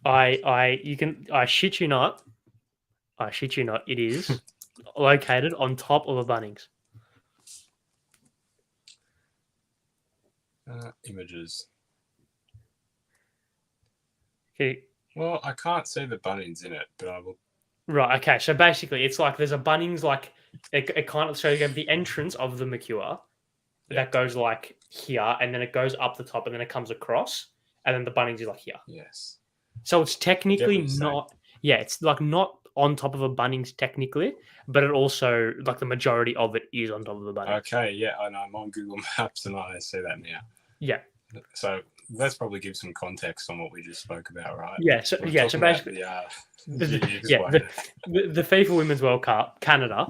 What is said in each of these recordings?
I shit you not. I shit you not. It is located on top of a Bunnings. Images. Okay. Well, I can't see the Bunnings in it, but I will. Right. Okay. So basically, it's like there's a Bunnings, like it kind of, so you have the entrance of the Mercure Yeah. that goes like here, and then it goes up the top, and then it comes across, and then the Bunnings is like here. Yes. So it's I get technically what you're saying. not. Yeah, it's like not on top of a Bunnings technically, but it also, like, the majority of it is on top of the Bunnings. Okay, yeah, I know. I'm on Google Maps and I see that now. Yeah. So let's probably give some context on what we just spoke about, right? Yeah. So We're yeah. So talking about basically, explain it. the FIFA Women's World Cup, Canada.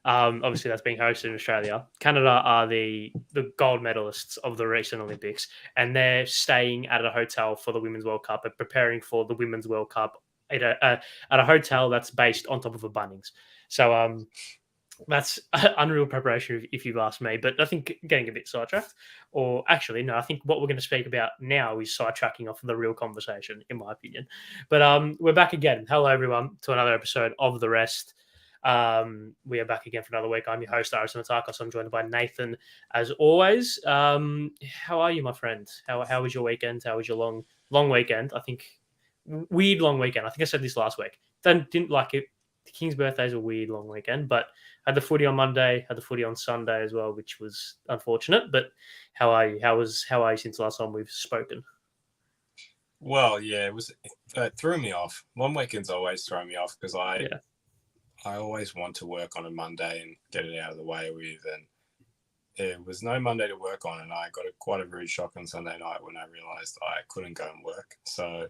Obviously, that's being hosted in Australia. Canada are the gold medalists of the recent Olympics, and they're staying at a hotel for the Women's World Cup and preparing for the Women's World Cup at a hotel that's based on top of a Bunnings. So that's unreal preparation, if you've asked me. But I think getting a bit sidetracked, or actually, no, I think what we're going to speak about now is sidetracking off the real conversation, in my opinion. But we're back again. Hello, everyone, to another episode of The Rest. We are back again for another week. I'm your host, Ari and Nathan. I'm joined by Nathan, as always. How are you, my friend? How was your weekend? How was your long weekend? I think weird long weekend. I think I said this last week. Didn't like it. The King's birthday is a weird long weekend, but had the footy on Monday, had the footy on Sunday as well, which was unfortunate. But how are you? How are you since the last time we've spoken? Well, yeah, it threw me off. Long weekends always throw me off because Yeah. I always want to work on a Monday and get it out of the way with, and there was no Monday to work on, and I got quite a rude shock on Sunday night when I realised I couldn't go and work. So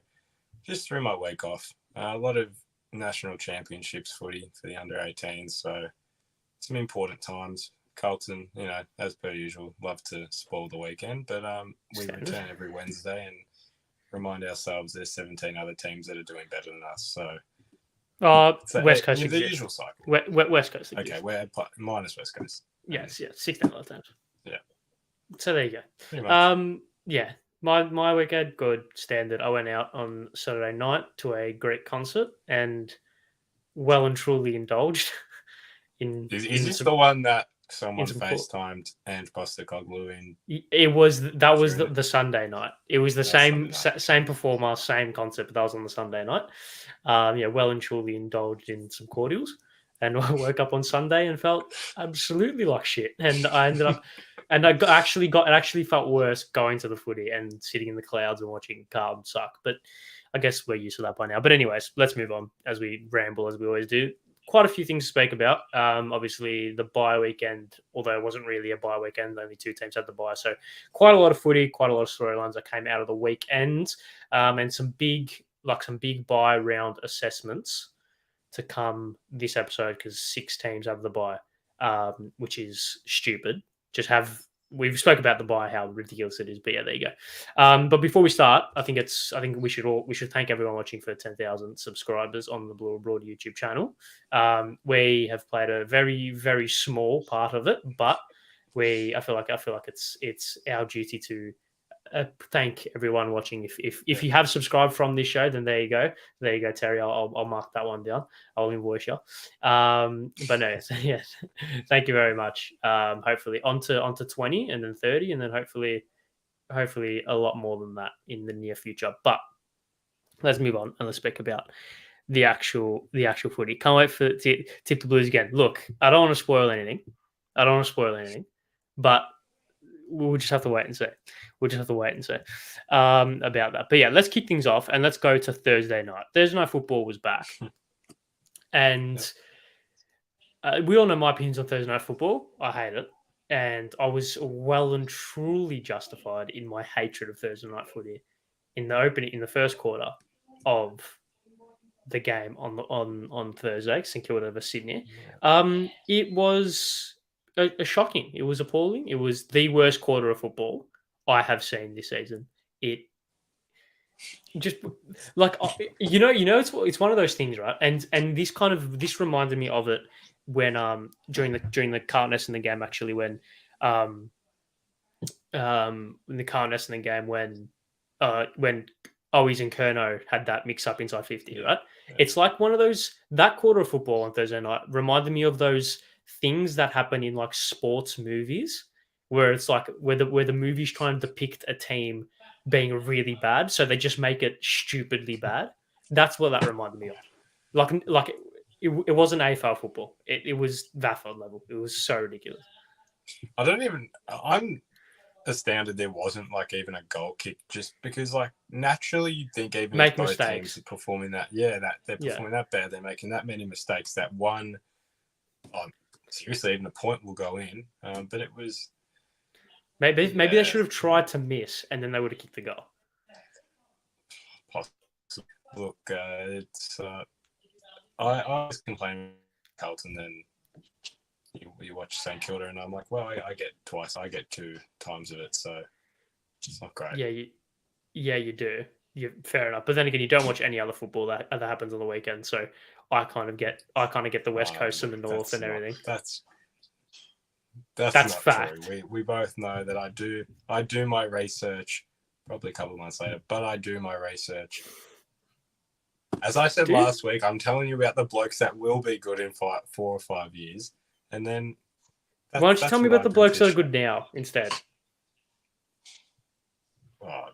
just threw my week off. A lot of national championships footy for the under 18s, so some important times. Carlton, as per usual, love to spoil the weekend, but we return every Wednesday and remind ourselves there's 17 other teams that are doing better than us. So West Coast, the usual cycle. West Coast. Okay, we're minus West Coast. Yes, 16 other times. Yeah. So there you go. Pretty much. Yeah. My weekend, good, standard. I went out on Saturday night to a Greek concert and well and truly indulged in. Is this the one that someone FaceTimed and Postecoglou in? That was the Sunday night. It was the same performer, same concept, but that was on the Sunday night. Well and truly indulged in some cordials, and I woke up on Sunday and felt absolutely like shit. And I ended up, and it actually felt worse going to the footy and sitting in the clouds and watching Carlton suck. But I guess we're used to that by now. But anyways, let's move on as we ramble, as we always do. Quite a few things to speak about. Obviously, the bye weekend, although it wasn't really a bye weekend, only two teams had the bye. So quite a lot of footy, quite a lot of storylines that came out of the weekend, and some big bye round assessments to come this episode because 6 teams have the bye, which is stupid. We've spoke about the bye, how ridiculous it is, but yeah, there you go. But before we start, I think we should thank everyone watching for 10,000 subscribers on the Blue Abroad YouTube channel. We have played a very, very small part of it, but I feel like it's our duty to thank everyone watching. If you have subscribed from this show, then there you go, Terry. I'll mark that one down. I'll invoice you. But no, yeah, thank you very much. Hopefully onto 20 and then 30, and then hopefully a lot more than that in the near future. But let's move on and let's speak about the actual footy. Can't wait for tip the Blues again. Look, I don't want to spoil anything, but we'll just have to wait and see. About that. But yeah, let's kick things off and let's go to Thursday night. Thursday night football was back. And we all know my opinions on Thursday night football. I hate it. And I was well and truly justified in my hatred of Thursday night footy in the first quarter of the game on Thursday, St Kilda versus Sydney. It was shocking. It was appalling. It was the worst quarter of football I have seen this season. It just like it's one of those things, right? And this reminded me of it when during the Carlton Essendon game, actually, when in the Carlton Essendon game when Owies and Kerno had that mix up inside 50, right? Yeah. It's like one of those, that quarter of football on Thursday night reminded me of those things that happen in like sports movies where it's like where the movie's trying to depict a team being really bad, so they just make it stupidly bad. That's what that reminded me of. Like it wasn't AFL football. It was VAFL level. It was so ridiculous. I'm astounded there wasn't like even a goal kick, just because like naturally you'd think even if both teams are performing that they're performing that bad, they're making that many mistakes, that one seriously even a point will go in, but it was maybe they should have tried to miss and then they would have kicked the goal. Possible. Look, it's I was complaining Carlton, then you watch St Kilda, and I'm like, well, I get twice. I get 2 times of it, so it's not great. Yeah, you do. Fair enough. But then again, you don't watch any other football that happens on the weekend, so I kind of get the West Coast and the North and everything. That's not fact. True. We both know that I do my research probably a couple of months later, but I do my research. As I said last week, I'm telling you about the blokes that will be good in 4 or 5 years. And then why don't you tell me about the blokes that are good now instead? Oh,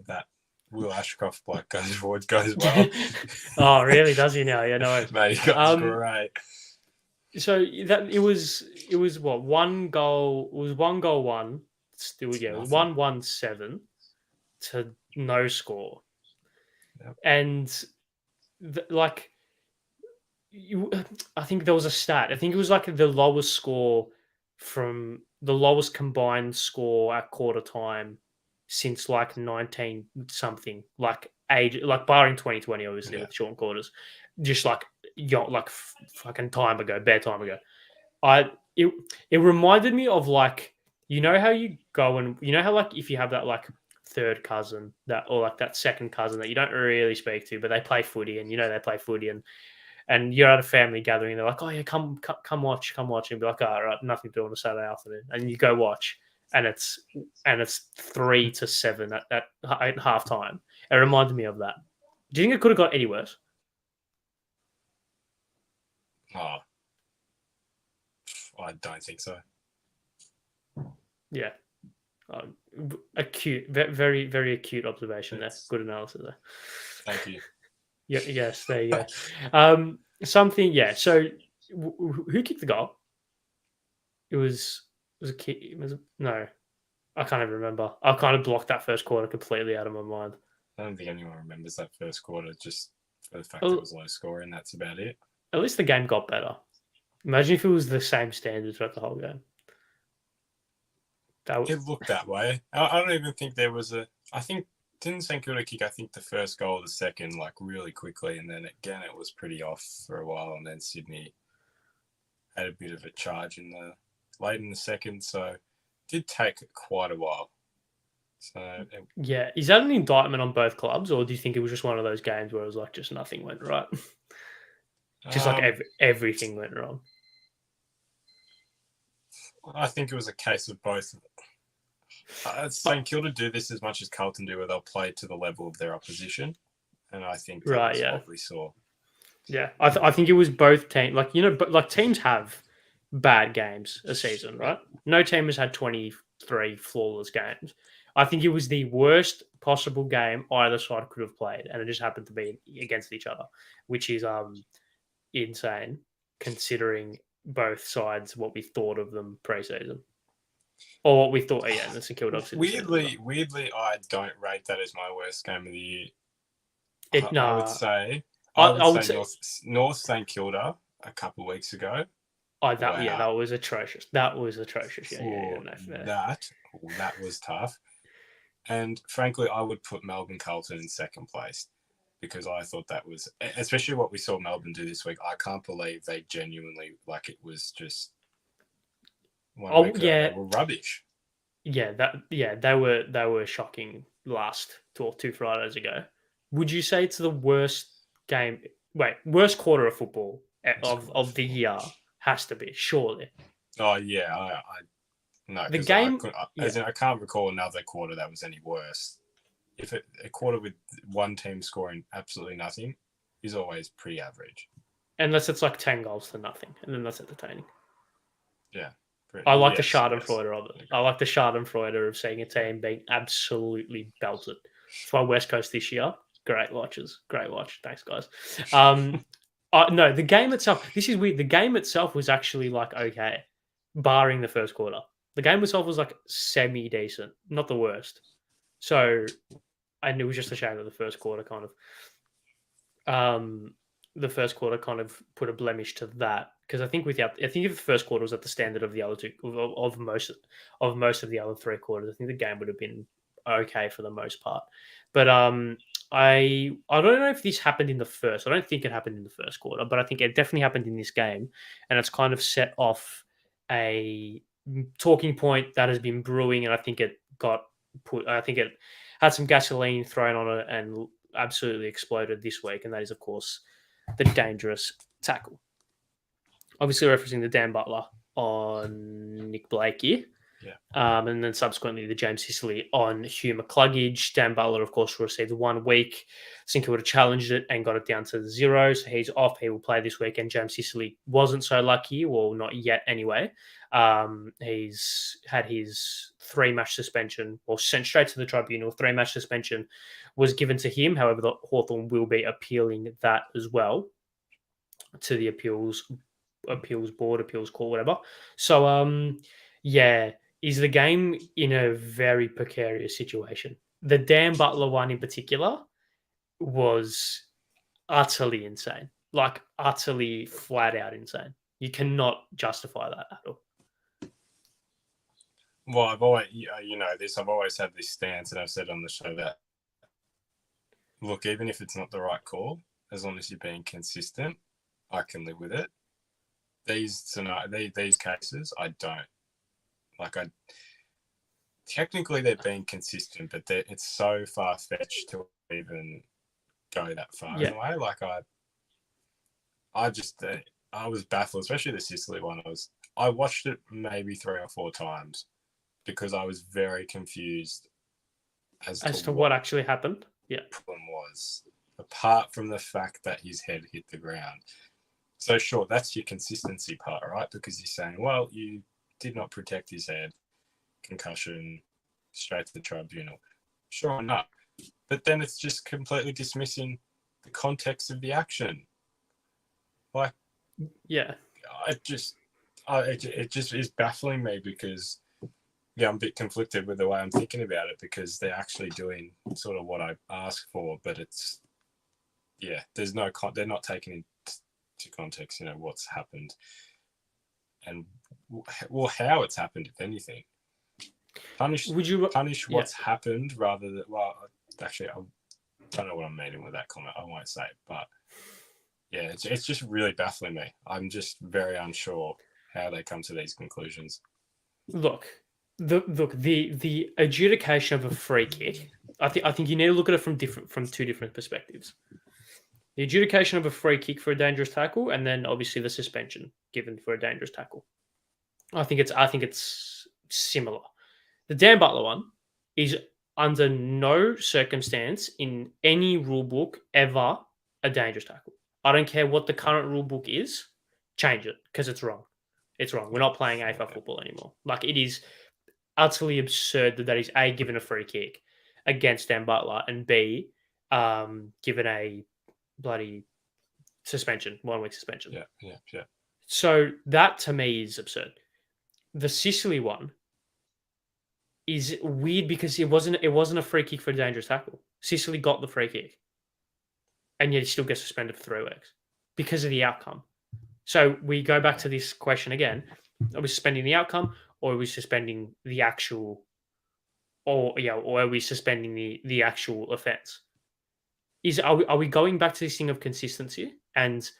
that Will Ashcroft bloke goes well. Oh, really? Does he now? Yeah, no. Mate, he got great. So that it was what, 1 goal? It was 1 goal, 1. Still, 1-1-7 to no score. Yep. And I think there was a stat. I think it was like the lowest score from the lowest combined score at quarter time since like 19 something, like barring 2020, obviously with short quarters, just like fucking time ago, bare time ago. It reminded me of like, you know how you go and you know how like if you have that like third cousin or like that second cousin that you don't really speak to, but they play footy and you know they play footy and you're at a family gathering, they're like, oh yeah, come watch, and be like, all right, nothing to do on a Saturday afternoon, and you go watch, and it's 3-7 at half time. It reminded me of that. Do you think it could have got any worse? Oh, I don't think so. Yeah. Acute, very, very acute observation there. Good analysis there. Thank you. Yeah, yes, there you go. Something, yeah. So, who kicked the goal? It was a kick. No, I can't even remember. I kind of blocked that first quarter completely out of my mind. I don't think anyone remembers that first quarter, just for the fact it was low scoring. That's about it. At least the game got better. Imagine if it was the same standards throughout the whole game. It looked that way. I don't even think there was I think didn't St Kilda kick, I think the first goal or the second, like really quickly, and then again it was pretty off for a while, and then Sydney had a bit of a charge late in the second, so it did take quite a while. So yeah, is that an indictment on both clubs, or do you think it was just one of those games where it was like just nothing went right, just like everything went wrong? I think it was a case of both. St Kilda do this as much as Carlton do, where they'll play to the level of their opposition, and I think that's what we saw. Yeah, I think it was both teams. Like, you know, but like teams have bad games a season, right? No team has had 23 flawless games. I think it was the worst possible game either side could have played, and it just happened to be against each other, which is insane considering both sides what we thought of them pre-season. Or what we thought, the St Kilda. Weirdly, I don't rate that as my worst game of the year. I would say North St Kilda a couple of weeks ago. That was atrocious. That was atrocious. That was tough. And frankly, I would put Melbourne Carlton in second place because I thought that was, especially what we saw Melbourne do this week. I can't believe they genuinely, like, it was just. They were rubbish. Yeah, they were shocking last 2 Fridays ago. Would you say it's the worst game? Wait, worst quarter of football of the year has to be, surely. Oh yeah, no. The game. I can't recall another quarter that was any worse a quarter with one team scoring absolutely nothing is always pretty average. Unless it's like 10 goals to nothing, and then that's entertaining. Yeah. I like the Schadenfreude of it. I like the Schadenfreude of seeing a team being absolutely belted. It's why West Coast this year. Great watches. Great watch. Thanks, guys. No, the game itself, this is weird. The game itself was actually like okay, barring the first quarter. The game itself was like semi-decent, not the worst. So, and it was just a shame that the first quarter kind of put a blemish to that, because I think if the first quarter was at the standard of the other two of most of the other three quarters, I think the game would have been okay for the most part. But I don't know if this happened in the first. I don't think it happened in the first quarter, but I think it definitely happened in this game, and it's kind of set off a talking point that has been brewing, and I think it had some gasoline thrown on it and absolutely exploded this week, and that is, of course, the dangerous tackle. Obviously referencing the Dan Butler on Nick Blake here. Yeah. And then subsequently the James Sicily on Hugh McCluggage. Dan Butler, of course, received 1 week. I think he would have challenged it and got it down to 0. So he's off. He will play this week. And James Sicily wasn't so lucky, well, not yet anyway. He's had his 3-match suspension, or sent straight to the tribunal. 3-match suspension was given to him. However, the Hawthorn will be appealing that as well to the appeals board, appeals court, whatever. So, yeah, is the game in a very precarious situation. The Dan Butler one in particular was utterly insane, like utterly flat out insane. You cannot justify that at all. Well, I've always had this stance, and I've said on the show that, look, even if it's not the right call, as long as you're being consistent, I can live with it. These cases, I don't. Technically they're being consistent, but it's so far-fetched to even go that far in a way. I was baffled, especially the Sicily one. I watched it maybe 3 or 4 times because I was very confused as to what actually happened. Yeah, problem was, apart from the fact that his head hit the ground. So sure, that's your consistency part, right? Because you're saying, well, you did not protect his head, concussion, straight to the tribunal. Sure enough. But then it's just completely dismissing the context of the action. It just is baffling me because, I'm a bit conflicted with the way I'm thinking about it, because they're actually doing sort of what I asked for, but it's, there's no, they're not taking into context, what's happened and, well, how it's happened, if anything. Punish what's happened rather than, actually, I don't know what I'm meaning with that comment. I won't say it, but it's just really baffling me. I'm just very unsure how they come to these conclusions. Look, the adjudication of a free kick, I think you need to look at it from 2 different perspectives. The adjudication of a free kick for a dangerous tackle, and then obviously the suspension given for a dangerous tackle. I think it's similar. The Dan Butler one is under no circumstance in any rule book ever a dangerous tackle. I don't care what the current rule book is, change it, because it's wrong. It's wrong. We're not playing AFL football anymore. It is utterly absurd that is A, given a free kick against Dan Butler, and B, given a bloody suspension, 1 week suspension. Yeah. So that to me is absurd. The Sicily one is weird because it wasn't a free kick for a dangerous tackle. Sicily got the free kick, and yet he still gets suspended for 3 weeks because of the outcome. So we go back to this question again: are we suspending the outcome, or are we suspending the actual, or are we suspending the actual offence? Are we going back to this thing of consistency and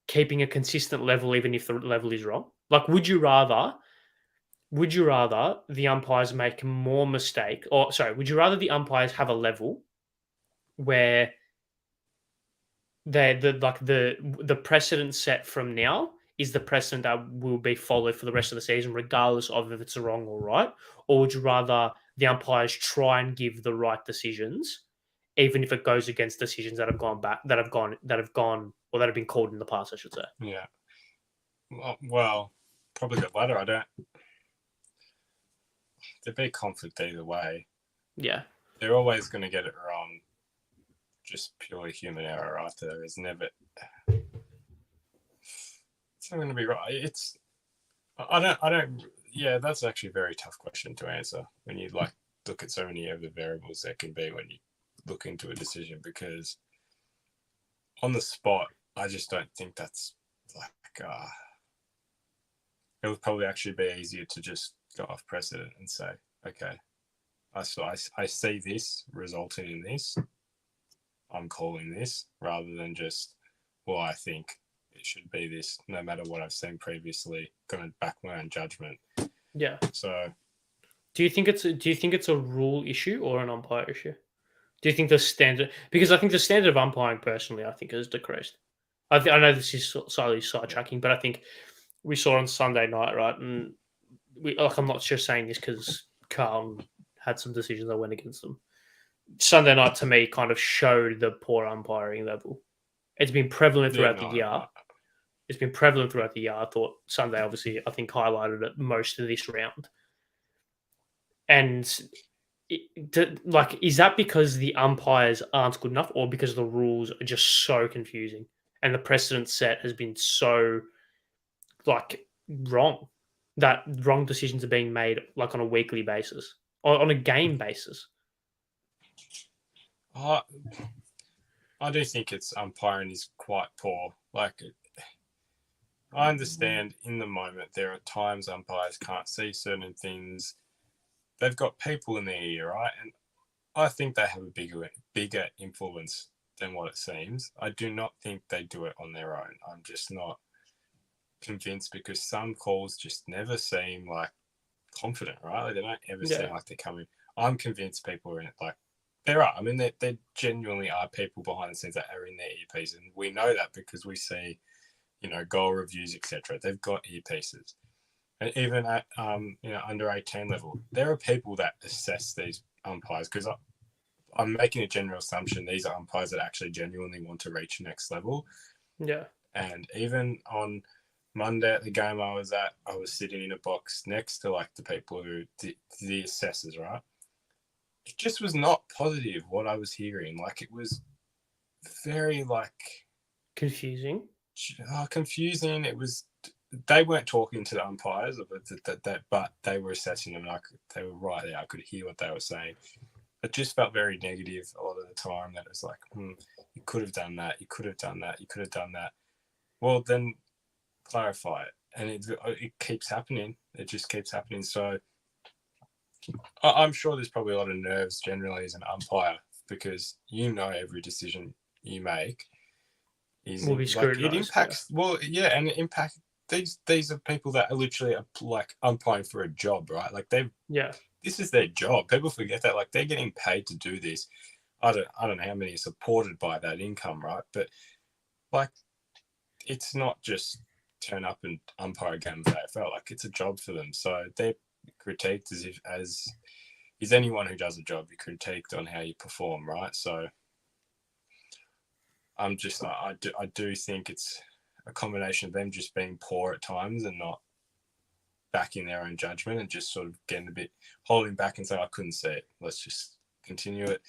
keeping a consistent level even if the level is wrong? Would you rather the umpires make more mistake, would you rather the umpires have a level where the precedent set from now is the precedent that will be followed for the rest of the season, regardless of if it's wrong or right? Or would you rather the umpires try and give the right decisions, even if it goes against decisions that have gone, or that have been called in the past, I should say. Yeah. Well, probably the latter. There'd be conflict either way. Yeah. They're always going to get it wrong. Just purely human error, right? There is never. It's not going to be right. I don't. Yeah, that's actually a very tough question to answer when you look at so many of the variables there can be when you look into a decision, because on the spot, I just don't think that's it would probably actually be easier to just go off precedent and say, okay, I see this resulting in this, I'm calling this, rather than just, well, I think it should be this, no matter what I've seen previously, going to back my own judgment. Yeah. So, do you think it's a rule issue or an umpire issue? Do you think the standard? Because I think the standard of umpiring, personally, I think has decreased. I know this is slightly sidetracking, but I think we saw on Sunday night, right? And I'm not just saying this because Carlton had some decisions that went against them. Sunday night, to me, kind of showed the poor umpiring level. It's been prevalent throughout the year. It's been prevalent throughout the year. I thought Sunday, obviously, I think highlighted it most of this round. And is that because the umpires aren't good enough, or because the rules are just so confusing and the precedent set has been so wrong, that wrong decisions are being made on a weekly basis or on a game basis? I do think its umpiring is quite poor. I understand in the moment there are times umpires can't see certain things. They've got people in their ear, right? And I think they have a bigger influence than what it seems. I do not think they do it on their own. I'm just not convinced, because some calls just never seem confident, right? They don't ever seem like they're coming. I'm convinced people are in it. There are. I mean, there genuinely are people behind the scenes that are in their earpiece, and we know that because we see, goal reviews, etc. They've got earpieces. And even at under 18 level, there are people that assess these umpires, because I'm making a general assumption these are umpires that actually genuinely want to reach the next level. Yeah. And even on Monday at the game I was at, I was sitting in a box next to the people who the assessors, right? It just was not positive what I was hearing. It was very confusing. Confusing. It was. They weren't talking to the umpires, but they were assessing them. They were right there. I could hear what they were saying. It just felt very negative a lot of the time. That it was you could have done that. You could have done that. You could have done that. Well, then clarify it. And it keeps happening. It just keeps happening. So I'm sure there's probably a lot of nerves generally as an umpire, because every decision you make will be scrutinized. It impacts. Yeah. Well, yeah, and it impacts. These are people that are literally umpiring for a job, right? This is their job. People forget that they're getting paid to do this. I don't know how many are supported by that income, right? But it's not just turn up and umpire a game of AFL. It's a job for them. So they're critiqued as is anyone who does a job. You're critiqued on how you perform, right? So I do think it's a combination of them just being poor at times and not backing their own judgment, and just sort of getting a bit holding back and saying, I couldn't see it, let's just continue it.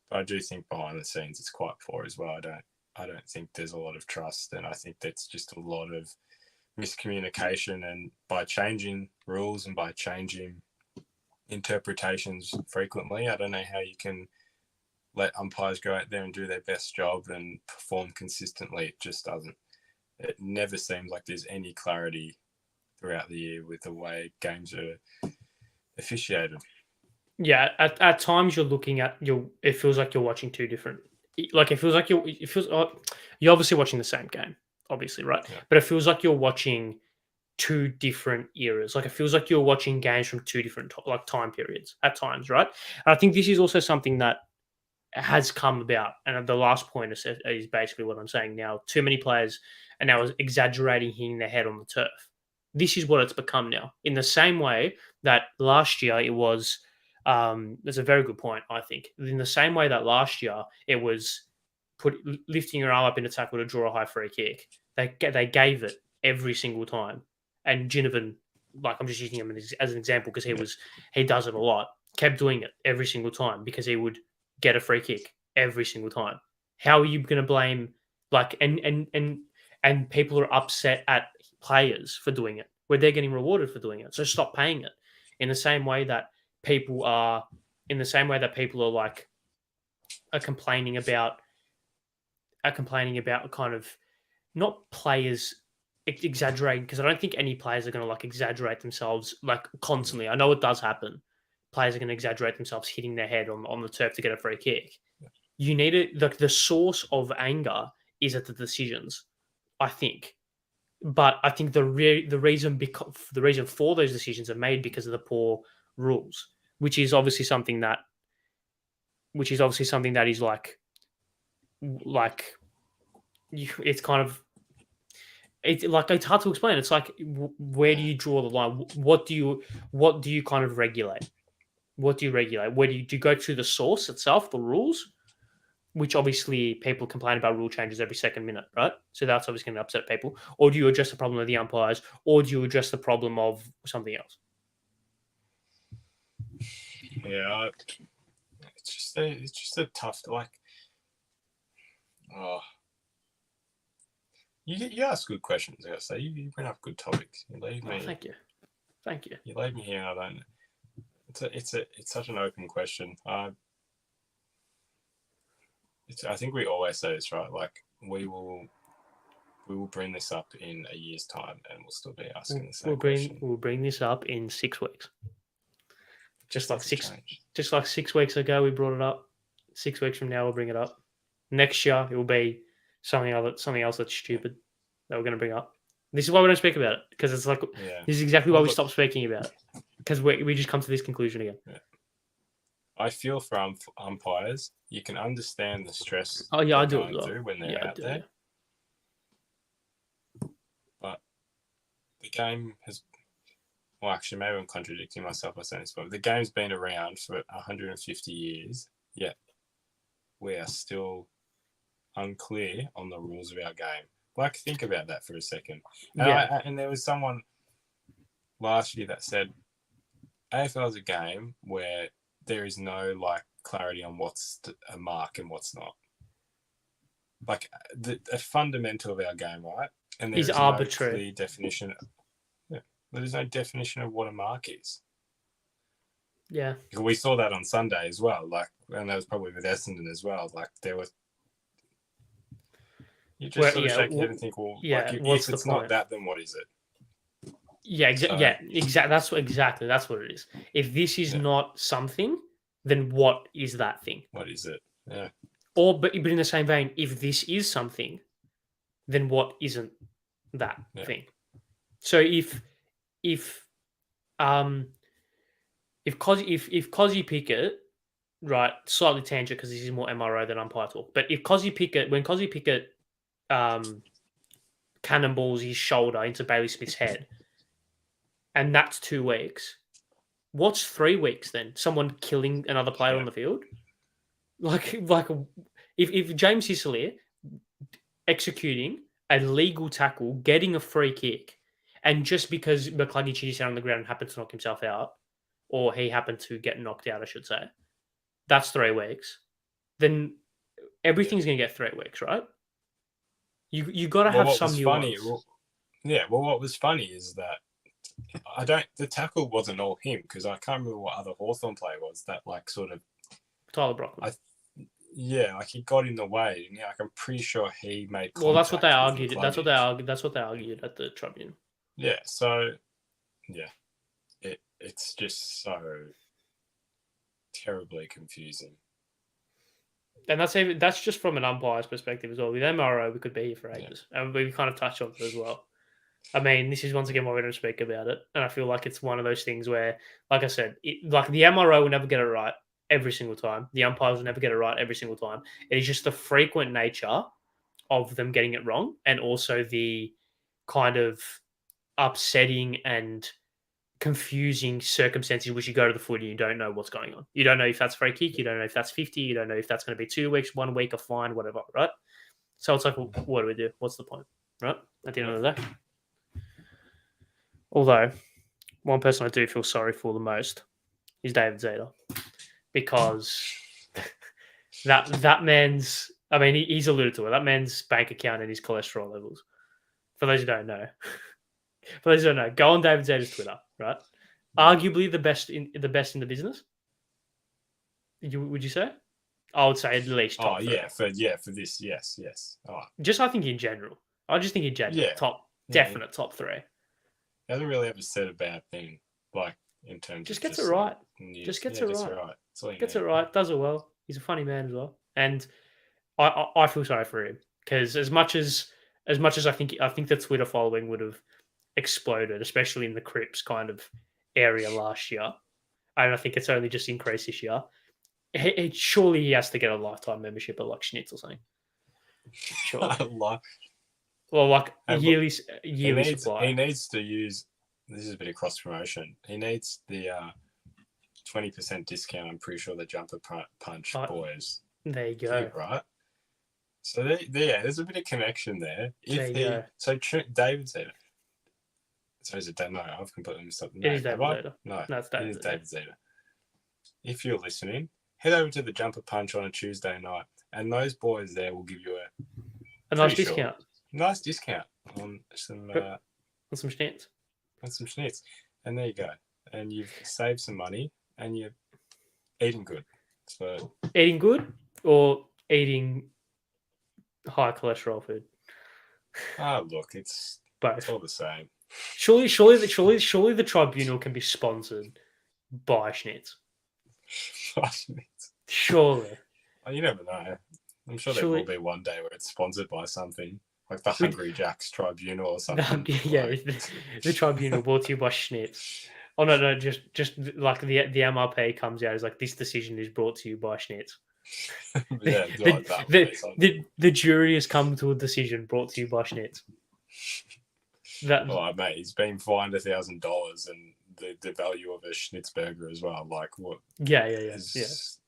But I do think behind the scenes it's quite poor as well. I don't think there's a lot of trust, and I think that's just a lot of miscommunication. And by changing rules and by changing interpretations frequently, I don't know how you can let umpires go out there and do their best job and perform consistently. It just doesn't. It never seems like there's any clarity throughout the year with the way games are officiated. Yeah, at times you're looking at it feels like you're watching two different. It feels like you're obviously watching the same game, obviously, right? Yeah. But it feels like you're watching two different eras. It feels like you're watching games from two different time periods at times, right? And I think this is also something that has come about, and the last point is basically what I'm saying now. Too many players are now exaggerating, hitting their head on the turf. This is what it's become now. In the same way that last year it was That's a very good point, I think. In the same way that last year it was lifting your arm up in a tackle to draw a high free kick. They gave it every single time. And Ginnivan, like I'm just using him as an example because he does it a lot, kept doing it every single time because he would get a free kick every single time. How are you going to blame and people are upset at players for doing it where they're getting rewarded for doing it? So stop paying it. In the same way that people are like are complaining about kind of not players exaggerating, because I don't think any players are going to like exaggerate themselves like constantly. I know it does happen. Players are going to exaggerate themselves hitting their head on the turf to get a free kick. You need it. The source of anger is at the decisions, I think. But I think the reason for those decisions are made because of the poor rules, which is obviously something that is it's kind of it's hard to explain. It's like where do you draw the line? What do you kind of regulate? What do you regulate? Do you go to the source itself, the rules, which obviously people complain about rule changes every second minute, right? So that's obviously going to upset people. Or do you address the problem of the umpires, or do you address the problem of something else? Yeah, it's just a tough You ask good questions. I gotta say, you bring up good topics. You leave me. Thank you. You leave me here, and I don't. It's such an open question. I think we always say this, right? Like we will bring this up in a year's time, and we'll still be asking the same question. We'll bring this up in 6 weeks. Just like 6 weeks ago, we brought it up. 6 weeks from now, we'll bring it up. Next year, it will be something else that's stupid that we're going to bring up. This is why we don't speak about it, because it's like this is exactly why we stop speaking about it, because we just come to this conclusion again. Yeah. I feel for umpires, you can understand the stress. Oh yeah, I do going through when they're out there. Yeah. But the game has. Well, actually, maybe I'm contradicting myself by saying this, but the game's been around for 150 years, yet we are still unclear on the rules of our game. Like, think about that for a second. And there was someone last year that said AFL is a game where there is no like clarity on what's a mark and what's not. Like a fundamental of our game, right? And there is arbitrary. No clear definition. There's no definition of what a mark is. Yeah. We saw that on Sunday as well. And that was probably with Essendon as well. Like, there was. You just sort of shake your head and think, if it's not that, then what is it? Yeah, exactly. That's what it is. If this is not something, then what is that thing? What is it? Yeah. But in the same vein, if this is something, then what isn't that thing? So if Cozzy Pickett, right, slightly tangent because this is more MRO than umpire talk, but when Cozzy Pickett cannonballs his shoulder into Bailey Smith's head, and that's 2 weeks, what's 3 weeks then? Someone killing another player on the field? Like if James Sicilier executing a legal tackle, getting a free kick, and just because McCluggey cheated on the ground and happened to knock himself out, or he happened to get knocked out, I should say, that's 3 weeks. Then everything's going to get 3 weeks, right? You got to have some nuance. What was funny is that the tackle wasn't all him, because I can't remember what other Hawthorn player was that sort of Tyler Brockman. He got in the way. Yeah, I'm pretty sure he made. Well, that's what they argued. That's what they argued at the tribunal. Yeah. So, it's just so terribly confusing. And that's just from an umpire's perspective as well. With MRO, we could be here for ages, and we kind of touched on it as well. I mean, this is once again why we don't speak about it, and I feel like it's one of those things where, like I said, the MRO will never get it right every single time. The umpires will never get it right every single time. It is just the frequent nature of them getting it wrong, and also the kind of upsetting and confusing circumstances in which you go to the footy and you don't know what's going on. You don't know if that's free kick. You don't know if that's 50. You don't know if that's going to be 2 weeks, 1 week, a fine, whatever, right? So it's like, what do we do? What's the point, right? At the end of the day. Although, one person I do feel sorry for the most is David Zeta, because that man's, I mean, he's alluded to it, that man's bank account and his cholesterol levels. For those who don't know, go on David Zeta's Twitter, right? Arguably the best in the business. Would you say? I would say at least top. For this, yes. Oh. Just I think in general. I just think in general, definite top 3. He hasn't really ever said a bad thing, like in terms. Just gets it right. Just gets it right. Gets it right. Does it well. He's a funny man as well, and I feel sorry for him, because as much as I think the Twitter following would have exploded, especially in the Crips kind of area last year, and I think it's only just increased this year. Surely he has to get a lifetime membership at like Schnitz or something. Sure. Well, like a yearly supply. He needs to use. This is a bit of cross promotion. He needs the 20% discount. I'm pretty sure the Jumper Punch boys. There you go. Right. So there's a bit of connection there. David Zeta. So is it David? No, I've completely missed up the name. It is David Zeta. No, it's David Zeta. David Zeta. If you're listening, head over to the Jumper Punch on a Tuesday night, and those boys there will give you a nice discount. Nice discount on some schnitz. On some schnitz. And there you go. And you've saved some money and you're eating good. So eating good or eating high cholesterol food? Look, it's both. It's all the same. Surely the tribunal can be sponsored by Schnitz. Surely. Oh, you never know. I'm sure there will be one day where it's sponsored by something. Like the Hungry Jack's Tribunal or something. The Tribunal brought to you by Schnitz. Oh no, just like the MRP comes out, is like, this decision is brought to you by Schnitz. The jury has come to a decision brought to you by Schnitz. Mate, he's been fined $1,000 and the value of a Schnitzburger as well. Like what? Yeah.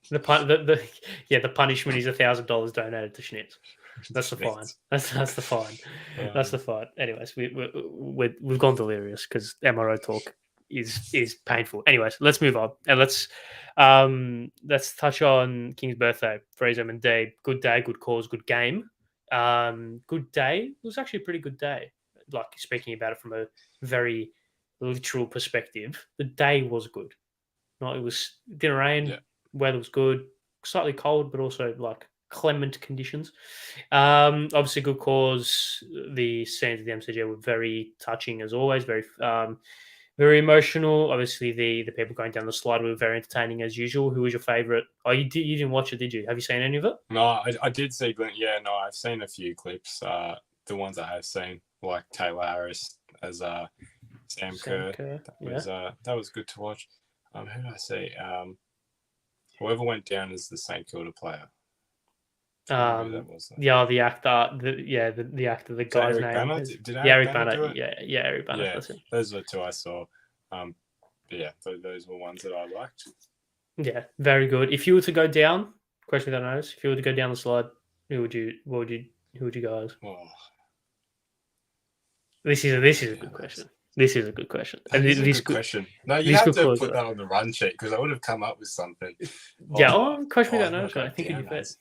The punishment is $1,000 donated to Schnitz. That's the fine. That's the fine. That's the fine. Anyways, we've gone delirious because MRO talk is painful. Anyways, let's move on and let's touch on King's birthday. Fraser and D. Good day, good cause, good game. Good day. It was actually a pretty good day. Like, speaking about it from a very literal perspective, the day was good. No, it didn't rain. Yeah. Weather was good. Slightly cold, but also like clement conditions. Obviously, good cause. The scenes at the MCG were very touching as always. Very, very emotional. Obviously, the people going down the slide were very entertaining as usual. Who was your favourite? Oh, you didn't watch it, did you? Have you seen any of it? No, I did see. Yeah, no, I've seen a few clips. The ones I have seen, like Taylor Harris as Sam Kerr. That was good to watch. Who did I see? Whoever went down as the St Kilda player. The actor, the actor, the guy's name. Eric Banner. Yeah, Eric Banner. Yeah, those are the two I saw. Those were ones that I liked. Yeah, very good. If you were to go down, question without notice, if you were to go down the slide, who would you go as? Oh. This is a good question. This is a good question. And this is a good question. No, you have to put that on the run sheet because I would have come up with something. Question without notice. I think in your face.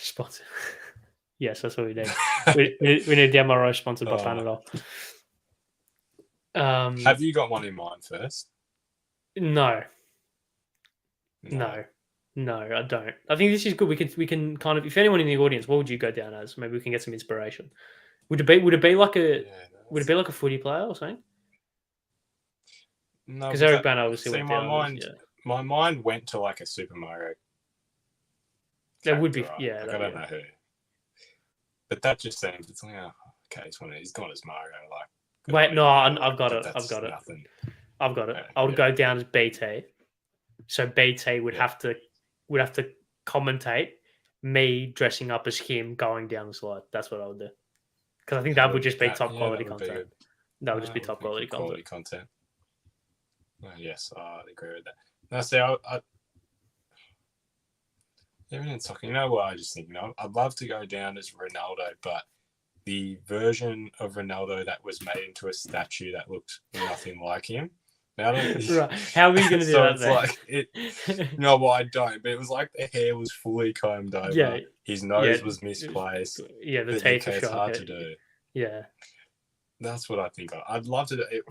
Sponsor. Yes, that's what we need. we need the MRO sponsored by Panadol. Have you got one in mind first? No, I don't. I think this is good. We can kind of, if anyone in the audience, what would you go down as? Maybe we can get some inspiration. Would it be like a footy player or something? No, because Eric Banner obviously went down. My mind went to like a Super Mario. There would be, I don't know who, but that just seems it's like, he's gone as Mario. Like, wait, no, I've got it. I would go down as BT. So BT would have to commentate me dressing up as him going down the slide. That's what I would do. because I think that would just be top quality that would be content. good. That would just be That top would quality quality content. content. Yes, I'd agree with that. Now, see, I even in soccer, you know what I just think? I'd love to go down as Ronaldo, but the version of Ronaldo that was made into a statue that looked nothing like him. Now, Right. How are we going to do so that it's then? like no, well, I don't. But it was like the hair was fully combed over. Yeah. His nose was misplaced. Yeah, the But teeth okay, are it's shot. hard to do. Yeah. That's what I think. I'd love to do it.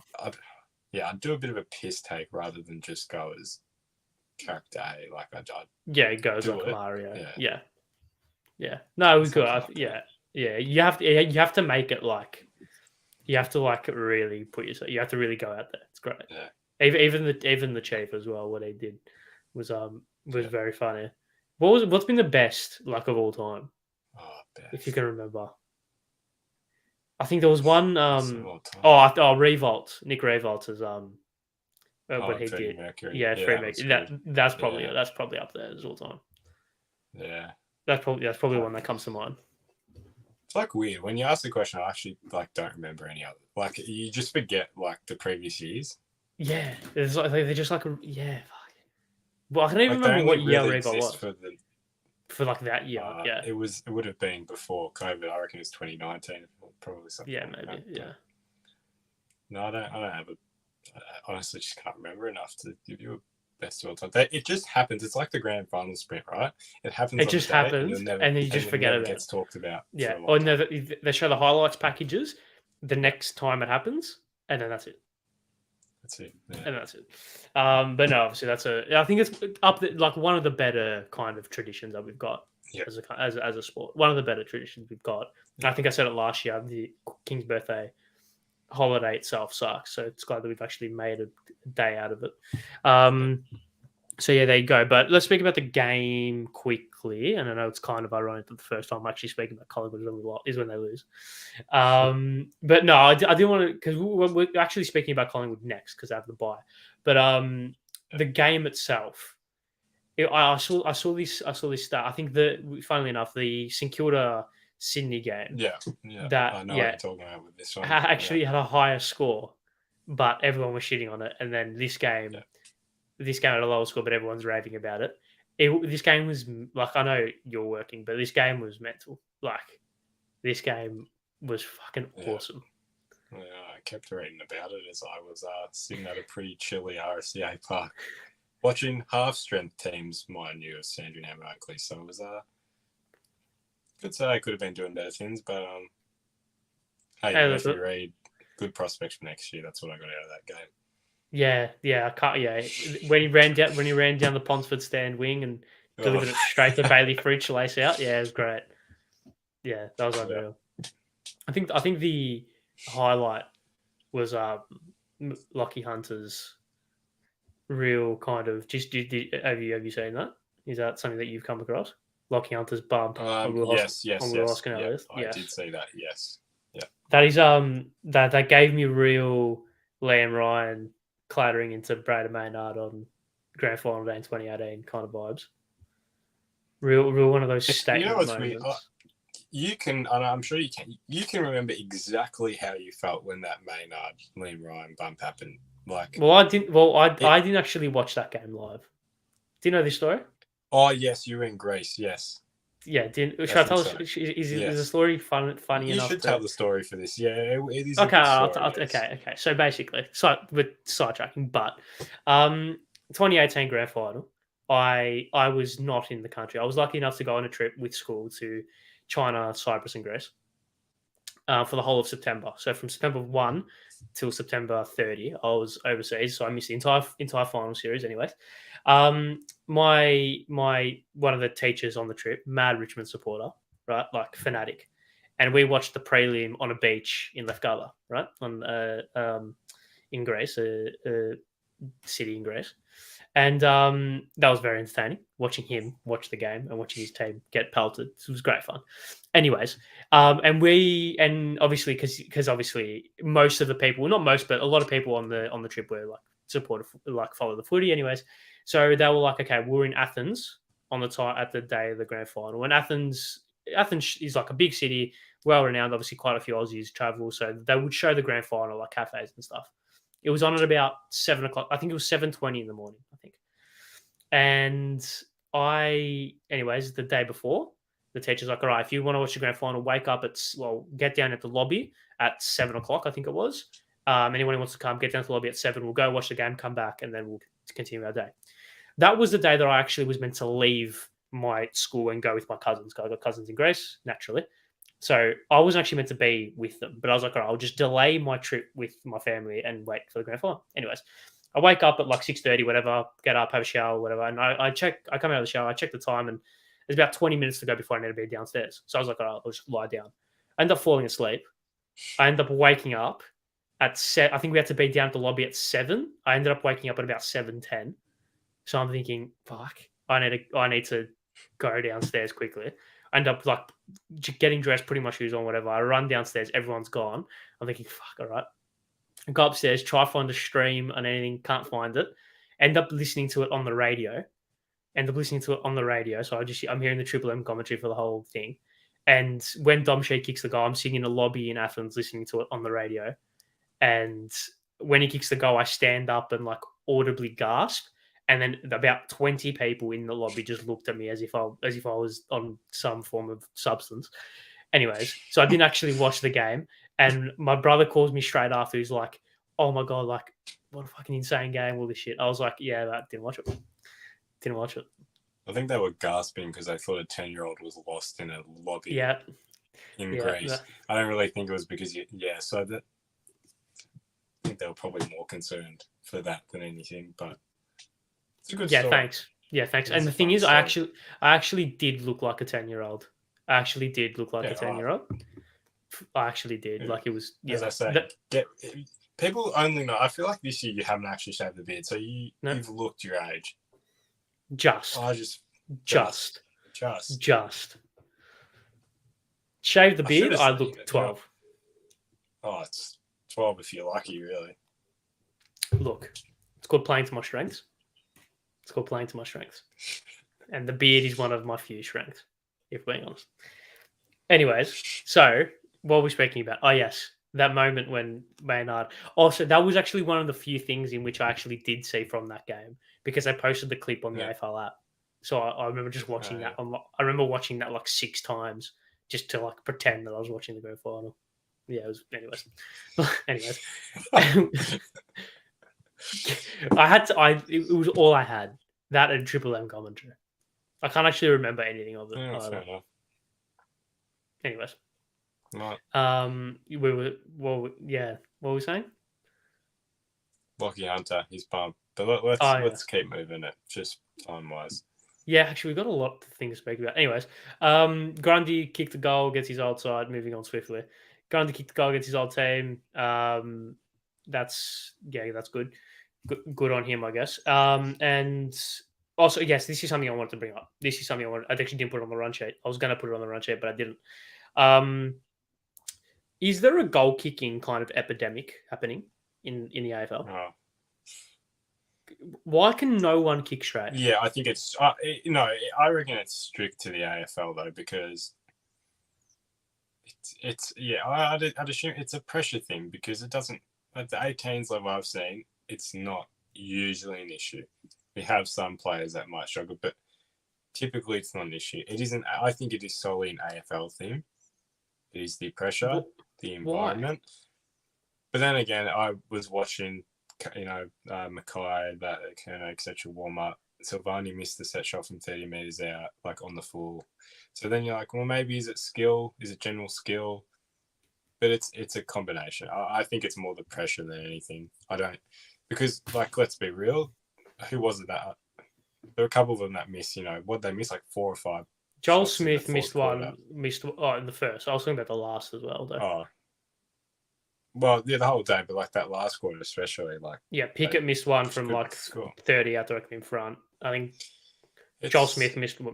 I'd do a bit of a piss take rather than just go as character A. Like I'd Yeah, it goes do like it. Mario. Yeah. No, it was good. Something like that. Yeah. You have to make it like you have to like really put yourself. You have to really go out there. It's great. Yeah. Even the chief as well. What he did was very funny. What's been the best like of all time? Oh, best. If you can remember. I think there was one. Revolt. Nick Revolt's what he did. Mercury. Yeah, Freddie Mercury. That's probably up there as all time. Yeah, that's probably one that comes to mind. It's like weird when you ask the question. I actually like don't remember any other. Like you just forget like the previous years. Yeah, it's like they're just like yeah. Fuck. Well, I can't even remember what year Revolt was for like that year. Yeah, it would have been before COVID. I reckon it was 2019, probably something. Yeah, maybe. Like yeah. No, I don't have I honestly just can't remember enough to give you a best of all time. It just happens. It's like the grand final sprint, right? It happens. It just happens, and then you just forget about it. Gets talked about. Yeah, or no, they show the highlights packages the next time it happens, and then that's it. That's it. Yeah. And that's it. But no, obviously I think it's up there, like one of the better kind of traditions that we've got as a sport. One of the better traditions we've got. And I think I said it last year. The King's birthday holiday itself sucks, so it's glad that we've actually made a day out of it. So yeah, there you go. But let's speak about the game quickly. And I know it's kind of ironic that the first time I'm actually speaking about Collingwood is when they lose. But no, I do want to, because we're actually speaking about Collingwood next because I have the bye. But the game itself, I saw this stat. I think that funnily enough, the St Kilda Sydney game. Yeah. That I know what you're talking about with this one. Actually had a higher score, but everyone was shitting on it. And then this game. Yeah. This game had a lower score, but everyone's raving about it. This game was like, I know you're working, but this game was mental. Like, this game was fucking awesome. Yeah, I kept reading about it as I was sitting at a pretty chilly RSCA park, watching half-strength teams, mind you, of Sandringham and Oakley. So it was could say I could have been doing better things, but if you read good prospects for next year, that's what I got out of that game. Yeah, I can't. Yeah, when he ran down the Ponsford stand wing and delivered it straight to Bailey Fruitch lace out. Yeah, it was great. Yeah, that was unreal. I think the highlight was Lockie Hunter's real kind of just. Have you seen that? Is that something that you've come across? Lockie Hunter's bump. Yes. I did see that. Yes. Yeah. That is that gave me real Liam Ryan clattering into Braden Maynard on Grand Final Day in 2018 kind of vibes. Real one of those statement moments. Weird? You can, and I'm sure you can. You can remember exactly how you felt when that Maynard Liam Ryan bump happened. Like, I didn't actually watch that game live. Do you know this story? Oh yes, you were in Greece. Yes. Yeah. Should I tell? So. Is the story funny enough? You should tell the story for this. Yeah, it is. Okay. So basically, we're sidetracking, but 2018 Grand Final, I was not in the country. I was lucky enough to go on a trip with school to China, Cyprus, and Greece for the whole of September. So from September 1 till September 30, I was overseas. So I missed the entire final series. Anyways, my one of the teachers on the trip, mad Richmond supporter, right, like fanatic, and we watched the prelim on a beach in Lefkada, right, on in Greece, a city in Greece. And that was very entertaining, watching him watch the game and watching his team get pelted. It was great fun. Anyways, and obviously, because obviously most of the people, well, not most, but a lot of people on the trip were like supportive, like follow the footy. Anyways, so they were like, okay, we're in Athens at the day of the grand final. And Athens is like a big city, well renowned. Obviously, quite a few Aussies travel, so they would show the grand final like cafes and stuff. It was on at about 7 o'clock. I think it was 7:20 in the morning. I think, and anyways, the day before, the teacher's like, "All right, if you want to watch the grand final, get down at the lobby at 7 o'clock. I think it was. Anyone who wants to come, get down to the lobby at 7. We'll go watch the game, come back, and then we'll continue our day." That was the day that I actually was meant to leave my school and go with my cousins. I got cousins in Greece, naturally. So I wasn't actually meant to be with them, but I was like, all right, I'll just delay my trip with my family and wait for the grand final. Anyways, I wake up at like 6:30, whatever, get up, have a shower, whatever. And I come out of the shower, I check the time, and there's about 20 minutes to go before I need to be downstairs. So I was like, all right, I'll just lie down. I end up falling asleep. I end up waking up at I think we had to be down at the lobby at 7. I ended up waking up at about 7:10. So I'm thinking, fuck, I need to go downstairs quickly. I end up like getting dressed, putting my shoes on, whatever. I run downstairs, everyone's gone. I'm thinking, fuck, all right. I go upstairs, try to find a stream and anything, can't find it. End up listening to it on the radio. So I'm hearing the Triple M commentary for the whole thing. And when Domshay kicks the goal, I'm sitting in a lobby in Athens listening to it on the radio. And when he kicks the goal, I stand up and like audibly gasp. And then about 20 people in the lobby just looked at me as if I was on some form of substance. Anyways, so I didn't actually watch the game. And my brother calls me straight after. He's like, "Oh my God, like, what a fucking insane game, all this shit." I was like, "Yeah, I didn't watch it. I think they were gasping because they thought a 10-year-old was lost in a lobby in Greece. I don't really think it was because, so I think they were probably more concerned for that than anything, but it's a good story. Thanks. Yeah, thanks. And the thing is, I actually did look like a 10-year-old. I actually did look like a 10-year-old. I actually did. Like it was. Yeah, as I say, people only know. I feel like this year you haven't actually shaved the beard, so you've looked your age. Just shave the beard. I look 12. Oh, it's 12 if you're lucky, really. Look, it's called playing to my strengths. And the beard is one of my few strengths, if we're being honest. Anyways, so what were we speaking about? Oh, yes, that moment when Maynard... Also, that was actually one of the few things in which I actually did see from that game because I posted the clip on the AFL app. So I remember just watching that. I remember watching that like 6 times just to like pretend that I was watching the grand final. Yeah, it was... Anyways. It was all I had. That and Triple M commentary. I can't actually remember anything of it. Yeah, fair enough. Anyways. Right. What were we saying? Lockie Hunter, he's pumped. But let's keep moving it, just time-wise. Yeah, actually, we've got a lot of things to speak about. Anyways, Grundy kicked the goal, gets his old side, moving on swiftly. Grundy kicked the goal, gets his old team. That's good. Good on him, I guess. And also, yes, this is something I wanted to bring up. I actually didn't put it on the run sheet. I was going to put it on the run sheet, but I didn't. Is there a goal kicking kind of epidemic happening in the AFL? Oh. Why can no one kick straight? Yeah, I think it's I reckon it's strict to the AFL though because I'd assume it's a pressure thing because it doesn't at the 18s level I've seen it's not usually an issue. We have some players that might struggle, but typically it's not an issue. It isn't. I think it is solely an AFL thing. It is the pressure, the environment. Why? But then again, I was watching, Mackay, etc. warm up. Silvani missed the set shot from 30 meters out, like on the full. So then you're like, well, maybe is it skill? Is it general skill? But it's a combination. I think it's more the pressure than anything. Because let's be real. Who was it that? There were a couple of them that missed. What they missed, like 4 or 5. Joel Smith missed one. In the first. I was talking about the last as well, though. Oh. Well, yeah, the whole day, but that last quarter especially, Pickett missed one from 30 out there in front. I think Joel Smith missed one.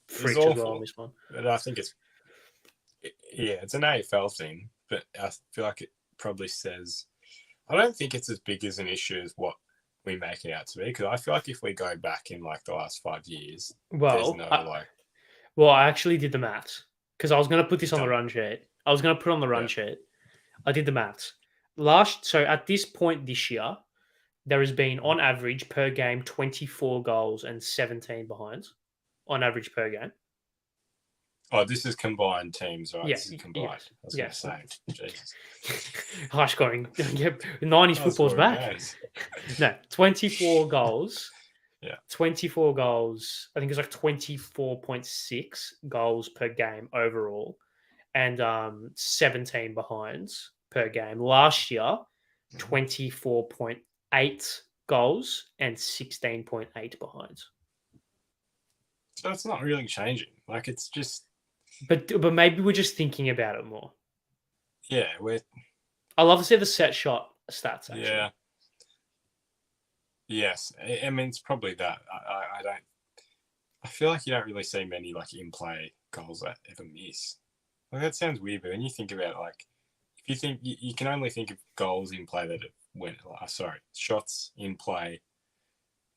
Fritsch as well missed one. But I think it's an AFL thing, but I feel like it probably says. I don't think it's as big as an issue as what we make it out to be, because I feel like if we go back in the last 5 years, I actually did the maths. because I was going to put this on the run sheet. I was going to put on the run sheet. I did the maths. So at this point this year, there has been on average per game 24 goals and 17 behinds on average per game. Oh, this is combined teams, right? Yeah, This is combined. yes, I was going to say, Jesus. High scoring. 90s football's back. Games. No, 24 goals. Yeah. 24 goals. I think it's like 24.6 goals per game overall, and 17 behinds per game. Last year, 24.8 goals and 16.8 behinds. So it's not really changing. Like, it's just. But maybe we're just thinking about it more. Yeah, I love to see the set shot stats, actually. Yeah. Yes. I mean, it's probably that. I feel like you don't really see many, like, in-play goals that ever miss. Like, that sounds weird, but when you think about, like, if you think, you can only think of goals in play that have shots in play,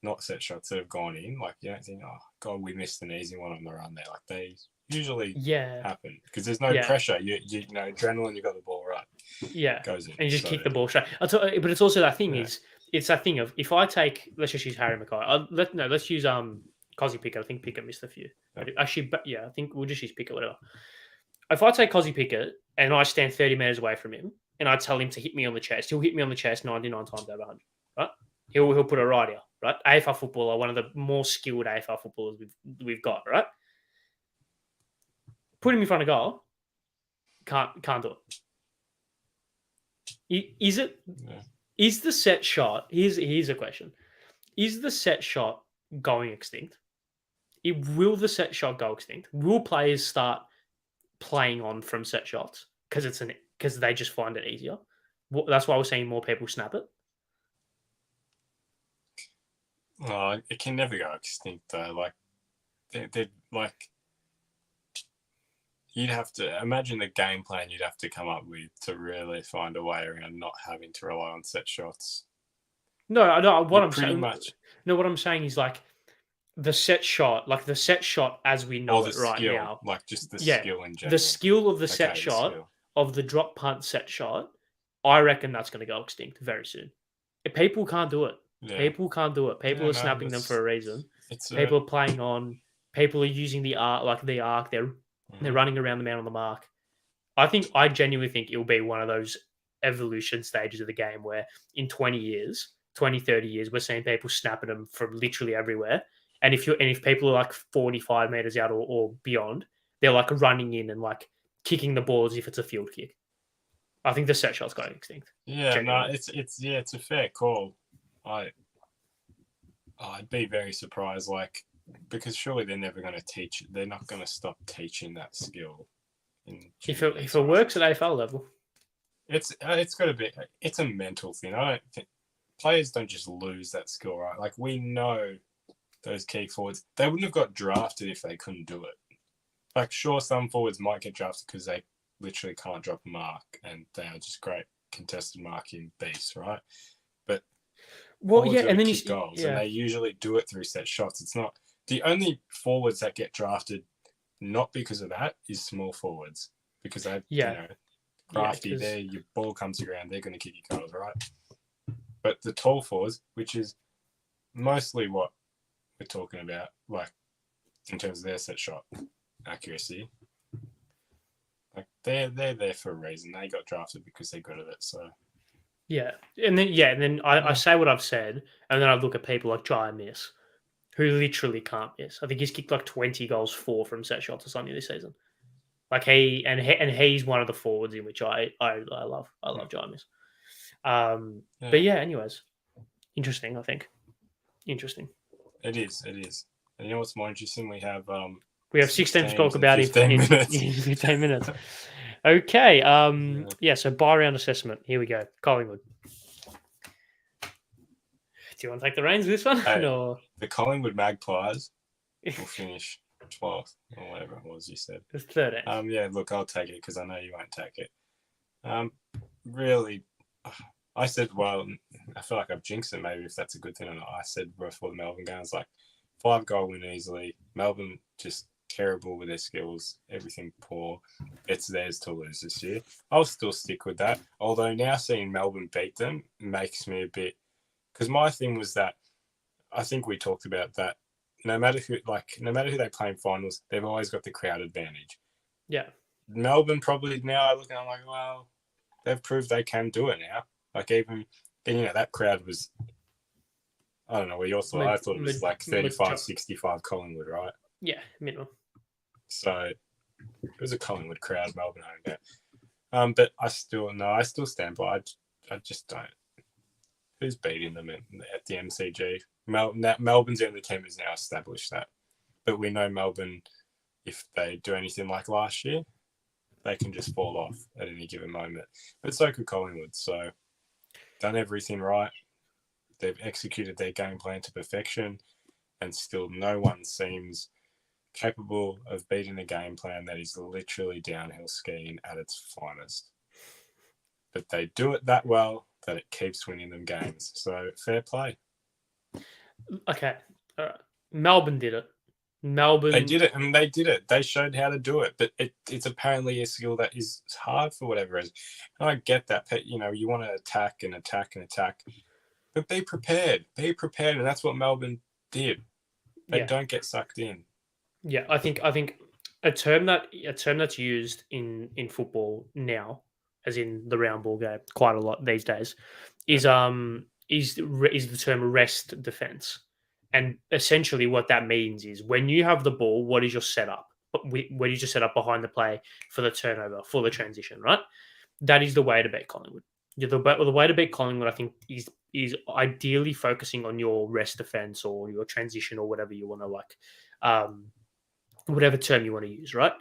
not set shots that have gone in. Like, you don't think, oh, God, we missed an easy one on the run there. Like, they usually happen because there's no pressure. You know, adrenaline, you got the ball right. Yeah. Goes in. And you just kick the ball straight. But it's also that thing it's that thing of, if I take, let's just use Harry Mackay. Let's use Cozzy Pickett. I think Pickett missed a few. Yeah. Actually, but I think we'll just use Pickett, whatever. If I take Cozzy Pickett and I stand 30 meters away from him and I tell him to hit me on the chest, he'll hit me on the chest 99 times out of 100, right? He'll put it right here, right? AFL footballer, one of the more skilled AFL footballers we've got, right? Put him in front of goal, can't do it. Is it? Yeah. Is the set shot? Here's a question: is the set shot going extinct? Will the set shot go extinct? Will players start playing on from set shots because they just find it easier? That's why we're seeing more people snap it. Oh, it can never go extinct though. Like, they're like, you'd have to imagine the game plan you'd have to come up with to really find a way around not having to rely on set shots. No, what I'm saying is, like, the set shot as we know it right skill, now. Like, just the skill in general. The skill of the set shot, of the drop punt set shot, I reckon that's going to go extinct very soon. People can't do it. Yeah. People can't do it. People are snapping them for a reason. People are playing on. People are using the arc, They're running around the man on the mark. I genuinely think it'll be one of those evolution stages of the game where in 20 years, 20, 30 years, we're seeing people snapping them from literally everywhere. And if people are like 45 meters out or beyond, they're like running in and like kicking the ball as if it's a field kick. I think the set shot's going extinct. Yeah, genuinely. No, it's a fair call. I'd be very surprised, like, because surely they're never going to teach. They're not going to stop teaching that skill. If it works at AFL level, it's got to be. It's a mental thing. I don't think players don't just lose that skill, right? Like, we know those key forwards, they wouldn't have got drafted if they couldn't do it. Like, sure, some forwards might get drafted because they literally can't drop a mark and they are just great contested marking beasts, right? But and then you goals, and they usually do it through set shots. It's not the only forwards that get drafted, not because of that, is small forwards, because they, crafty. There, your ball comes to ground, they're going to kick your goals, right? But the tall forwards, which is mostly what we're talking about, like in terms of their set shot accuracy, like they're there for a reason. They got drafted because they're good at it. So. And then I say what I've said, and then I look at people like Jai Miss, who literally can't miss. I think he's kicked like 20 goals, 4 from set shots or something this season. Like he's one of the forwards in which I love. I love Jai Miss. But anyways, interesting. I think interesting. It is. And you know what's more interesting? We have 16 to talk about in 15 minutes. Okay. So buy round assessment. Here we go. Collingwood. Do you want to take the reins of this one? Hey, the Collingwood Magpies will finish 12th or whatever it was you said. It's 13th. Look, I'll take it because I know you won't take it. Really, I said, well, I feel like I've jinxed it maybe if that's a good thing or not. I said before the Melbourne game, I was like, 5-goal win easily. Melbourne just terrible with their skills, everything poor. It's theirs to lose this year. I'll still stick with that. Although now seeing Melbourne beat them makes me a bit, because my thing was that I think we talked about that. No matter who they play in finals, they've always got the crowd advantage. Yeah. Melbourne probably now I look and I'm like, well, they've proved they can do it now. Like even that crowd was, I don't know what your thought. I thought it was like 35, 65 Collingwood, right? Yeah, minimum. So it was a Collingwood crowd, Melbourne home game. But I still stand by. I just don't. Who's beating them at the MCG? Melbourne's the only team has now established that. But we know Melbourne, if they do anything like last year, they can just fall off at any given moment. But so could Collingwood. So done everything right. They've executed their game plan to perfection, and still no one seems capable of beating a game plan that is literally downhill skiing at its finest. But they do it that well that it keeps winning them games. So fair play. Okay. All right. Melbourne did it. Melbourne. They did it. They showed how to do it. But it's apparently a skill that is hard for whatever reason. And I get that. You want to attack and attack and attack. But be prepared. Be prepared. And that's what Melbourne did. They don't get sucked in. Yeah, I think a term that's used in football now, as in the round ball game, quite a lot these days, is the term rest defense, and essentially what that means is when you have the ball, what is your setup? What is your setup behind the play for the turnover, for the transition, right? That is the way to beat Collingwood. The way to beat Collingwood, I think, is ideally focusing on your rest defense or your transition or whatever you want to whatever term you want to use, right?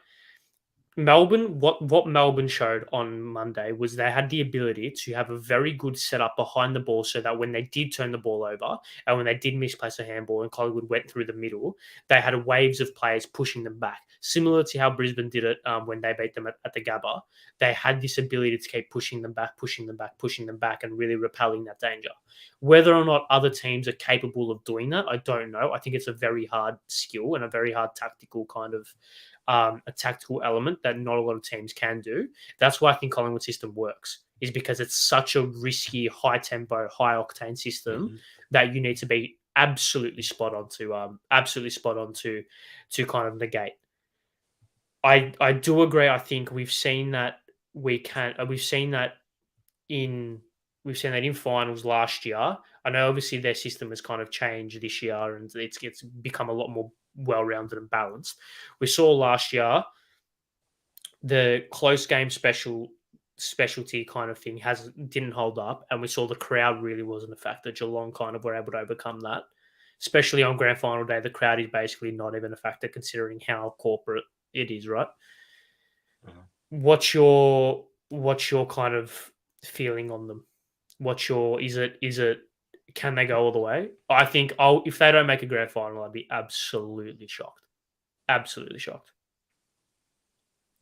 Melbourne, what Melbourne showed on Monday was they had the ability to have a very good setup behind the ball so that when they did turn the ball over and when they did misplace a handball and Collingwood went through the middle, they had waves of players pushing them back. Similar to how Brisbane did it when they beat them at the Gabba, they had this ability to keep pushing them back, and really repelling that danger. Whether or not other teams are capable of doing that, I don't know. I think it's a very hard skill and a very hard tactical kind of a tactical element that not a lot of teams can do. That's why I think Collingwood system works, is because it's such a risky, high tempo, high octane system that you need to be absolutely spot on to kind of negate. I do agree. I think we've seen that in finals last year. I know obviously their system has kind of changed this year and it's become a lot more well-rounded and balanced. We saw last year the close game specialty kind of thing didn't hold up, and we saw the crowd really wasn't a factor. Geelong kind of were able to overcome that, especially on grand final day. The crowd is basically not even a factor considering how corporate it is, right? What's your kind of feeling on them? Is it can they go all the way? I think if they don't make a grand final, I'd be absolutely shocked. Absolutely shocked.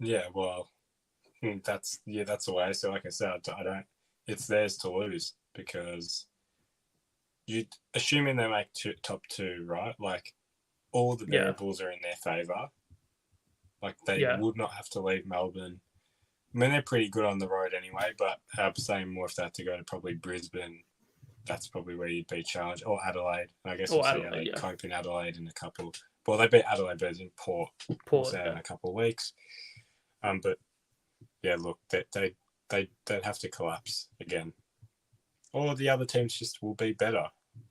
Yeah, well, that's the way. So like I said, I don't. It's theirs to lose because assuming they make top two, right? Like all the variables are in their favour. Like they would not have to leave Melbourne. I mean, they're pretty good on the road anyway, but I'm saying more if they had to go to probably Brisbane, that's probably where you'd be challenged. Or Adelaide. I guess we'll see how they cope in Adelaide in a couple. Well, they beat Adelaide, but in Port in a couple of weeks. But yeah, look, they'd have to collapse again. Or the other teams just will be better,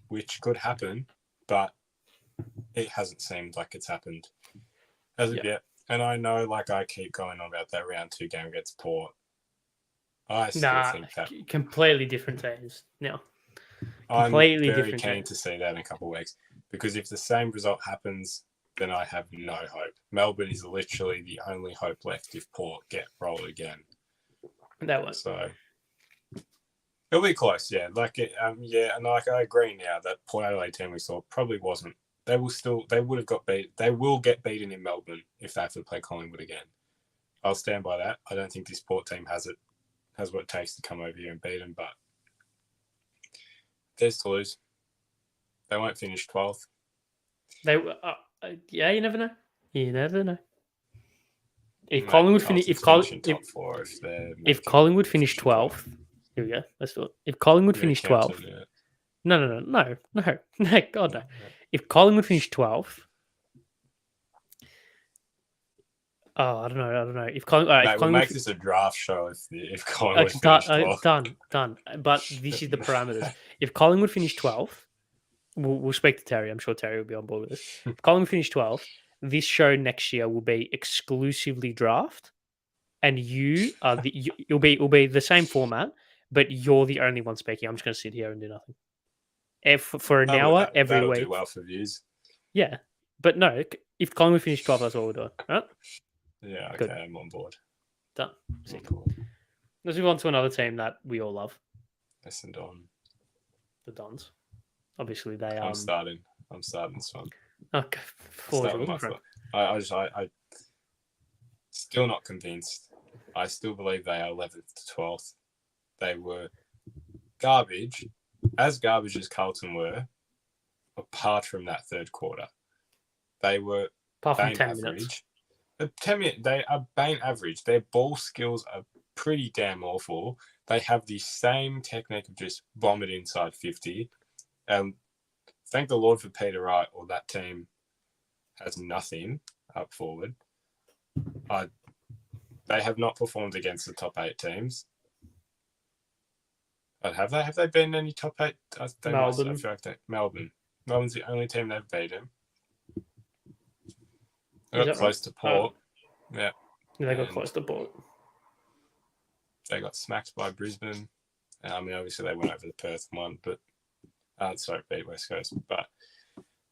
which could happen, but it hasn't seemed like it's happened as of yet. And I know, like, I keep going on about that round 2 game against Port. I still think that completely different teams now. I'm very keen to see that in a couple of weeks, because if the same result happens, then I have no hope. Melbourne is literally the only hope left if Port get rolled again. That one. So it'll be close, yeah. Like, and like I agree now that Port Adelaide team we saw probably wasn't. They would have got beat. They will get beaten in Melbourne if they have to play Collingwood again. I'll stand by that. I don't think this Port team has what it takes to come over here and beat them, but theirs to lose. They won't finish 12th. You never know. You never know. If Mate, Collingwood finish, finishing top four, if they're if making Collingwood finish position 12. 12th, here we go. Let's do it. If Collingwood You're gonna finish count 12th, them, no, God no. yeah. If Collingwood finish 12th, I don't know. If Mate, we'll Collingwood, make this a draft show if Collingwood finish 12th. done. But this is the parameters. If Collingwood finish 12th, we'll speak to Terry. I'm sure Terry will be on board with this. If Collingwood finish 12th, this show next year will be exclusively draft, and you'll be the same format, but you're the only one speaking. I'm just going to sit here and do nothing. For an hour every that'll week. do well for views. Yeah, but no, if Collingwood finish 12th, that's what we're doing. Right? Yeah, okay, Good. I'm on board. Done. Let's move on to another team that we all love. Listen, Don. The Dons. Obviously, they I'm starting this one. Okay. I still not convinced. I still believe they are 11th to 12th. They were garbage, as garbage as Carlton were, apart from that third quarter. They were apart from bang 10 average. minutes. 10 minutes, they are bang average. Their ball skills are pretty damn awful. They have the same technique of just bomb it inside 50. Thank the Lord for Peter Wright, or that team has nothing up forward. They have not performed against the top 8 teams. But have they? Have they been any top 8? Melbourne. I feel like Melbourne. Melbourne's the only team they've beaten. They got close to Port. Yeah. They got close to Port. They got smacked by Brisbane. I mean, obviously they went over the Perth one, but beat West Coast. But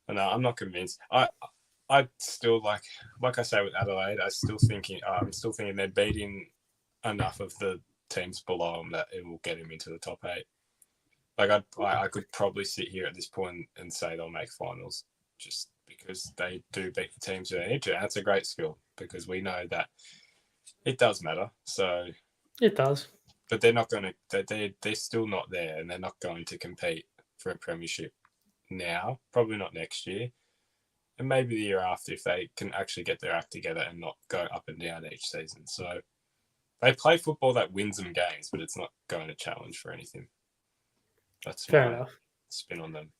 no, I'm not convinced. I still like I say with Adelaide. I'm still thinking they're beating enough of the teams below them that it will get him into the top 8. Like I could probably sit here at this point and say they'll make finals, just because they do beat the teams who they need to. And that's a great skill, because we know that it does matter. So it does, but they're not going to. They're still not there, and they're not going to compete for a premiership now. Probably not next year, and maybe the year after, if they can actually get their act together and not go up and down each season. So they play football that wins them games, but it's not going to challenge for anything. That's fair enough. Spin on them.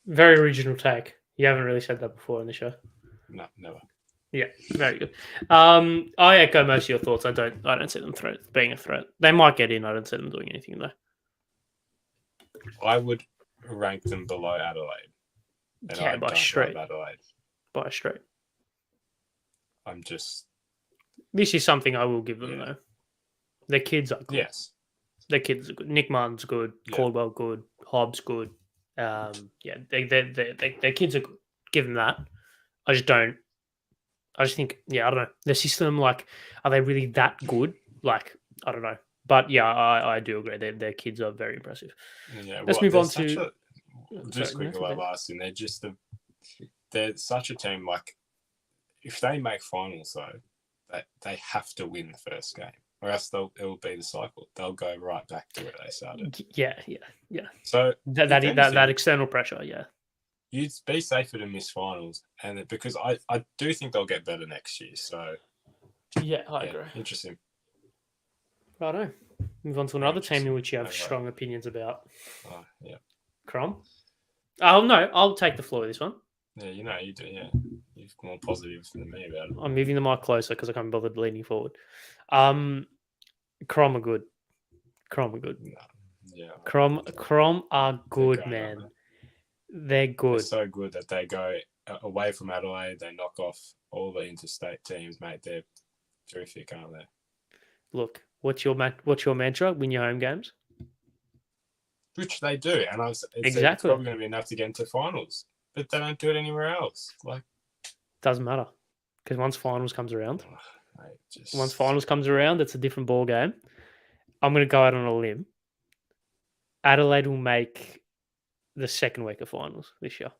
Very original take. You haven't really said that before in the show. No, never. Yeah, very good. I echo most of your thoughts. I don't see them being a threat. They might get in. I don't see them doing anything though. I would rank them below Adelaide. And yeah, by straight. Adelaide. By straight. I'm just. This is something I will give them though. Their kids are good. Yes. Their kids are good. Nick Martin's good. Yeah. Caldwell good. Hobbs good. Their kids are good. Give them that. I just think, I don't know. The system, like, are they really that good? Like, I don't know. But yeah, I do agree. Their kids are very impressive. Yeah, let's move on to. Just quickly, last thing. They're such a team. Like, if they make finals, though, they have to win the first game, or else it'll be the cycle. They'll go right back to where they started. Yeah. So that external pressure, yeah. You'd be safer to miss finals, and because I do think they'll get better next year. So yeah, I agree. Interesting. Righto. Move on to another team in which you have strong opinions about. Oh, yeah. Crom? Oh, no, I'll take the floor with this one. Yeah, you do, yeah. You're more positive than me about it. I'm moving the mic closer because I can't be bothered leaning forward. Crom are good. No, yeah. Crom are good, man. They're good. They're so good that they go away from Adelaide. They knock off all the interstate teams, mate. They're terrific, aren't they? Look, what's your mantra? Win your home games. Which they do, and exactly. It's probably going to be enough to get into finals, but they don't do it anywhere else. Like, doesn't matter, because once finals comes around, mate, it's a different ball game. I'm going to go out on a limb. Adelaide will make the second week of finals this year.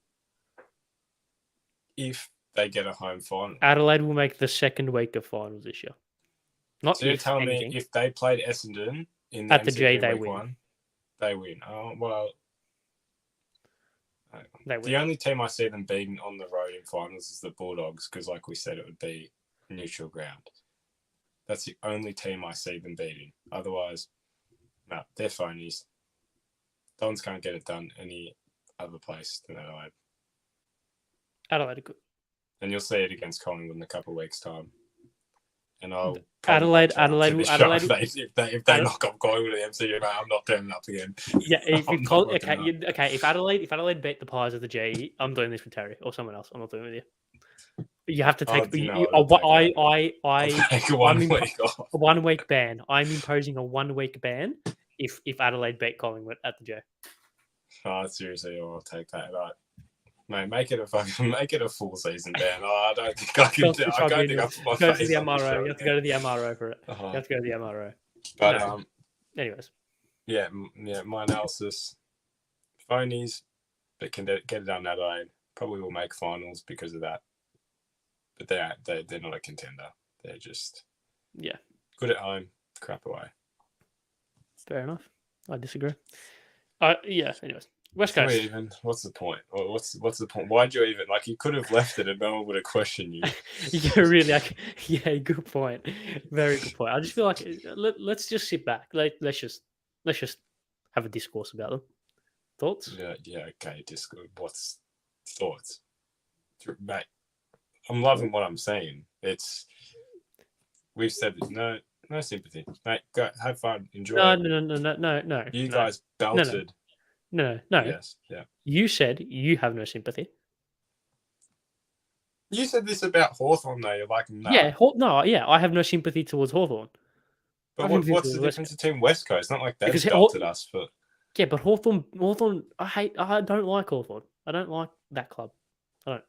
If they get a home final. Adelaide will make the second week of finals this year. Not so you're telling me if they played Essendon in the at the G, they win. They win. Oh, well. They The only team I see them beating on the road in finals is the Bulldogs, because, like we said, it would be neutral ground. That's the only team I see them beating. Otherwise, no, they're phonies. Dons can't get it done any other place than Adelaide. Adelaide are good. And you'll see it against Collingwood in a couple of weeks' time. And I'll Adelaide. If they knock up Collingwood at the MCG, I'm not turning up again. Yeah, if if Adelaide beat the Pies of the G, I'm doing this with Terry or someone else. I'm not doing it with you. You have to take. I'll take 1 week off. A 1 week ban. I'm imposing a 1 week ban if Adelaide beat Collingwood at the J. Oh, seriously, I'll take that. Right. Mate, make it a full season ban. Oh, I don't think I can do it. I don't think I put my go face to the on MRO. the You have to go to the MRO for it. You have to go to the MRO. But anyways. Yeah, my analysis. Phonies, but can get it done in Adelaide. Probably will make finals because of that. But they're not a contender. They're just good at home, crap away. Fair enough. I disagree. Anyways, West Coast. Even. What's the point? What's the point? Why'd you even you could have left it and no one would have questioned you. Really. Good point. Very good point. I just feel like let's just sit back. Let's just have a discourse about them. Thoughts? Yeah. Okay. Discourse. What's thoughts, mate? I'm loving what I'm saying. We've said no sympathy, mate. Go have fun, enjoy. No. You guys belted. No. Yes, yeah. You said you have no sympathy. You said this about Hawthorn, though. You're like, no. Yeah, I have no sympathy towards Hawthorn. But what's the difference between West Coast? Not like they've belted us for. Yeah, but Hawthorn. I don't like Hawthorn. I don't like that club. I don't.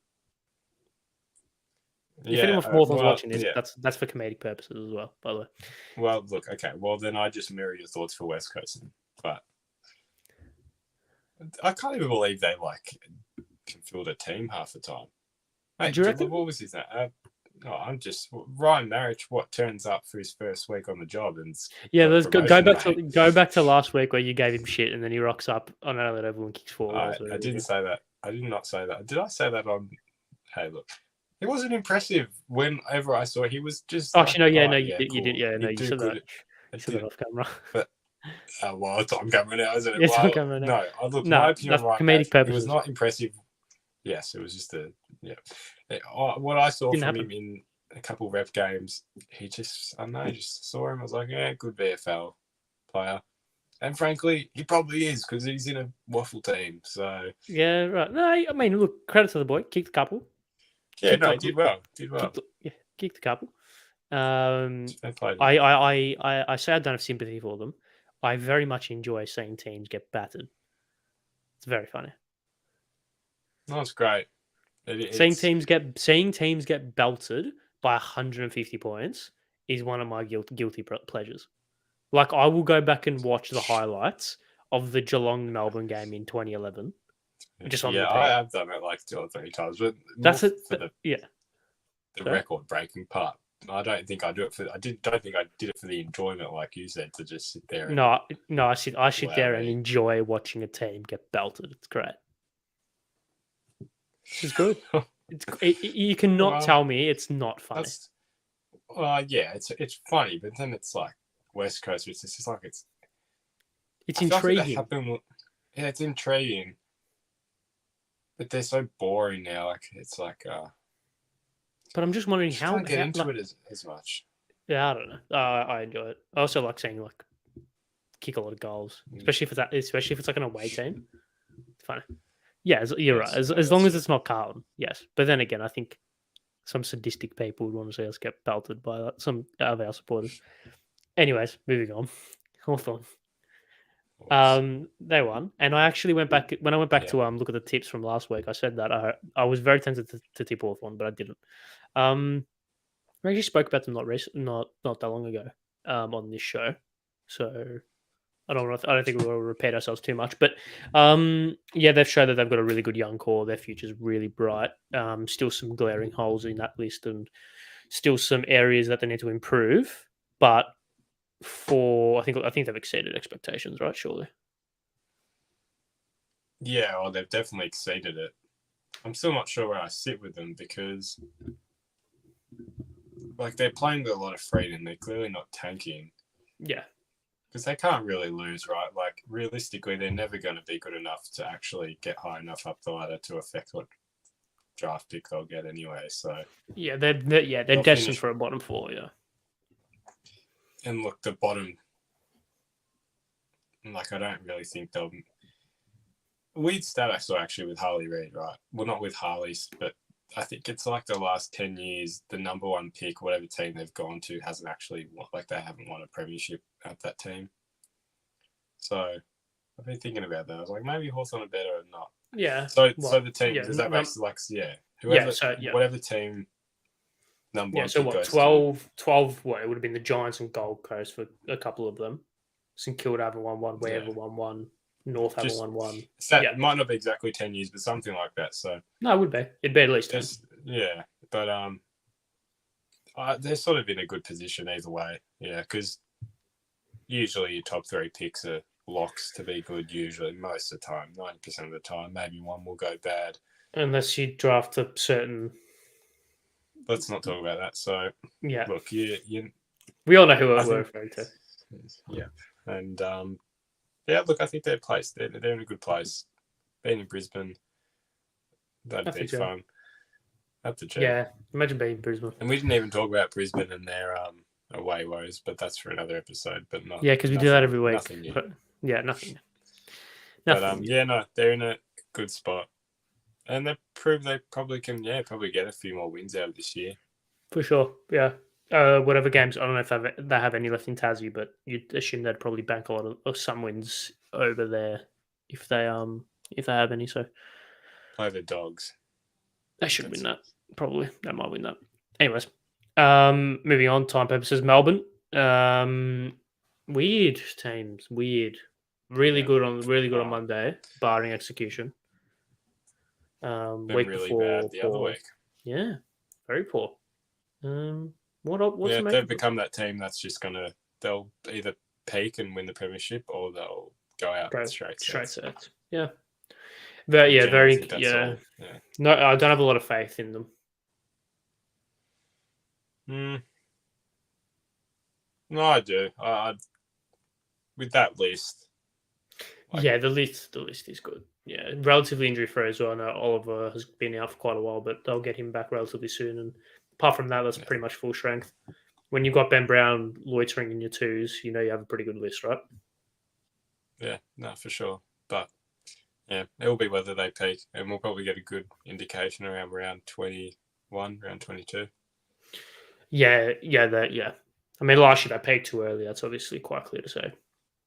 If anyone from Hawthorn's watching this, that's for comedic purposes as well, by the way. Well, look, okay. Well, then I just mirror your thoughts for West Coast. But I can't even believe they can field a team half the time. Mate, do you reckon? What was his name? I'm just Ryan Marriage. What turns up for his first week on the job and let's go back to last week where you gave him shit and then he rocks up on Adelaide Oval and kicks 4 goals. I didn't say that. I did not say that. Did I say that on? Hey, look, he wasn't impressive. Whenever I saw, he was just. You did. You did. Yeah, no, you said that. You said that off camera. But it's on camera now, isn't it? It's on camera now. No, my opinion on comedic purposes. It was not impressive. Yes, it was just what I saw from him in a couple of rep games, he just, I don't know, just saw him. I was like, yeah, good VFL player. And frankly, he probably is because he's in a waffle team. So yeah, right. No, I mean, look, credit to the boy. Kicked a couple. Yeah, he did well. Kicked a couple. I say I don't have sympathy for them. I very much enjoy seeing teams get battered. It's very funny. That's great. Seeing teams get belted by 150 points is one of my guilty pleasures. I will go back and watch the highlights of the Geelong Melbourne game in 2011. Just on I have done it 2 or 3 times, but that's it. The record breaking part. I don't think I do it for. Don't think I did it for the enjoyment, like you said, to just sit there. I sit there and enjoy watching a team get belted. It's great. It's good. You cannot tell me it's not funny. It's funny, but then it's like West Coast. It's just like it's intriguing. It's intriguing, but they're so boring now. But I'm just wondering how I don't get into it as much. Yeah, I don't know. I enjoy it. I also like seeing kick a lot of goals, especially if it's like an away team. It's funny. Yeah, you're right. As long as it's not Carlton, yes. But then again, I think some sadistic people would want to see us get belted by some of our supporters. Anyways, moving on. Hawthorn. They won, and I actually went back to look at the tips from last week. I said that I was very tempted to tip Hawthorn, but I didn't. We actually spoke about them not that long ago on this show, so I don't think we will repeat ourselves too much. But they've shown that they've got a really good young core. Their future's really bright. Still some glaring holes in that list, and still some areas that they need to improve. But I think they've exceeded expectations, right? Surely. Yeah, well, they've definitely exceeded it. I'm still not sure where I sit with them because, like, they're playing with a lot of freedom. They're clearly not tanking. Yeah. Because they can't really lose, right? Like, realistically, they're never going to be good enough to actually get high enough up the ladder to affect what draft pick they'll get anyway. So Yeah, they're destined finish. for a bottom four, yeah. And look, the bottom, like, I don't really think they'll. Weird stat I saw actually with Harley Reid, right? Well, not with Harley's, but I think it's like the last 10 years, the number one pick, whatever team they've gone to, hasn't actually, like, they haven't won a premiership at that team. So I've been thinking about that. I was like, maybe Hawthorn are better or not. Yeah. So the team, does that make like, whoever, whatever team number one so pick what, goes 12, what, it would have been the Giants and Gold Coast for a couple of them. St Kilda haven't won one, Ware haven't won one, North haven't won one. It might not be exactly 10 years, but something like that. So no, it would be. It'd be at least 10. Yeah, but they're sort of in a good position either way. Yeah, because usually your top three picks are locks to be good. Usually, most of the time, 90% of the time, maybe one will go bad. Unless you draft a certain. Let's not talk about that. So yeah, look, we all know who we're referring to. Yeah, and look, I think they're placed. They're in a good place. Being in Brisbane, that'd be fun. That's a joke. Yeah, imagine being in Brisbane. And we didn't even talk about Brisbane and their away woes, but that's for another episode. But not. Yeah, because we do that every week. Nothing new. But, yeah, nothing. But they're in a good spot, and they prove they probably can. Yeah, probably get a few more wins out of this year. For sure. Yeah. Whatever games. I don't know if they have any left in Tassie, but you'd assume they'd probably bank a lot of some wins over there if they have any. So play the Dogs. They should win that. Probably they might win that. Anyways, moving on. Time purposes. Melbourne. Weird teams. Weird. Really good on Monday, barring execution. Week really before, bad the other week. Yeah, very poor. What's they've become that team that's just they'll either peak and win the premiership or they'll go out straight sets. Yeah. Very. Yeah. No, I don't have a lot of faith in them. No, I do. With that list. The list is good. Yeah, relatively injury free as well. I know Oliver has been out for quite a while, but they'll get him back relatively soon. And apart from that, that's pretty much full strength. When you've got Ben Brown loitering in your twos, you have a pretty good list, right? Yeah, no, for sure. But yeah, it'll be whether they peak, and we'll probably get a good indication around round 21, round 22. Yeah. I mean, last year they peaked too early. That's obviously quite clear to say.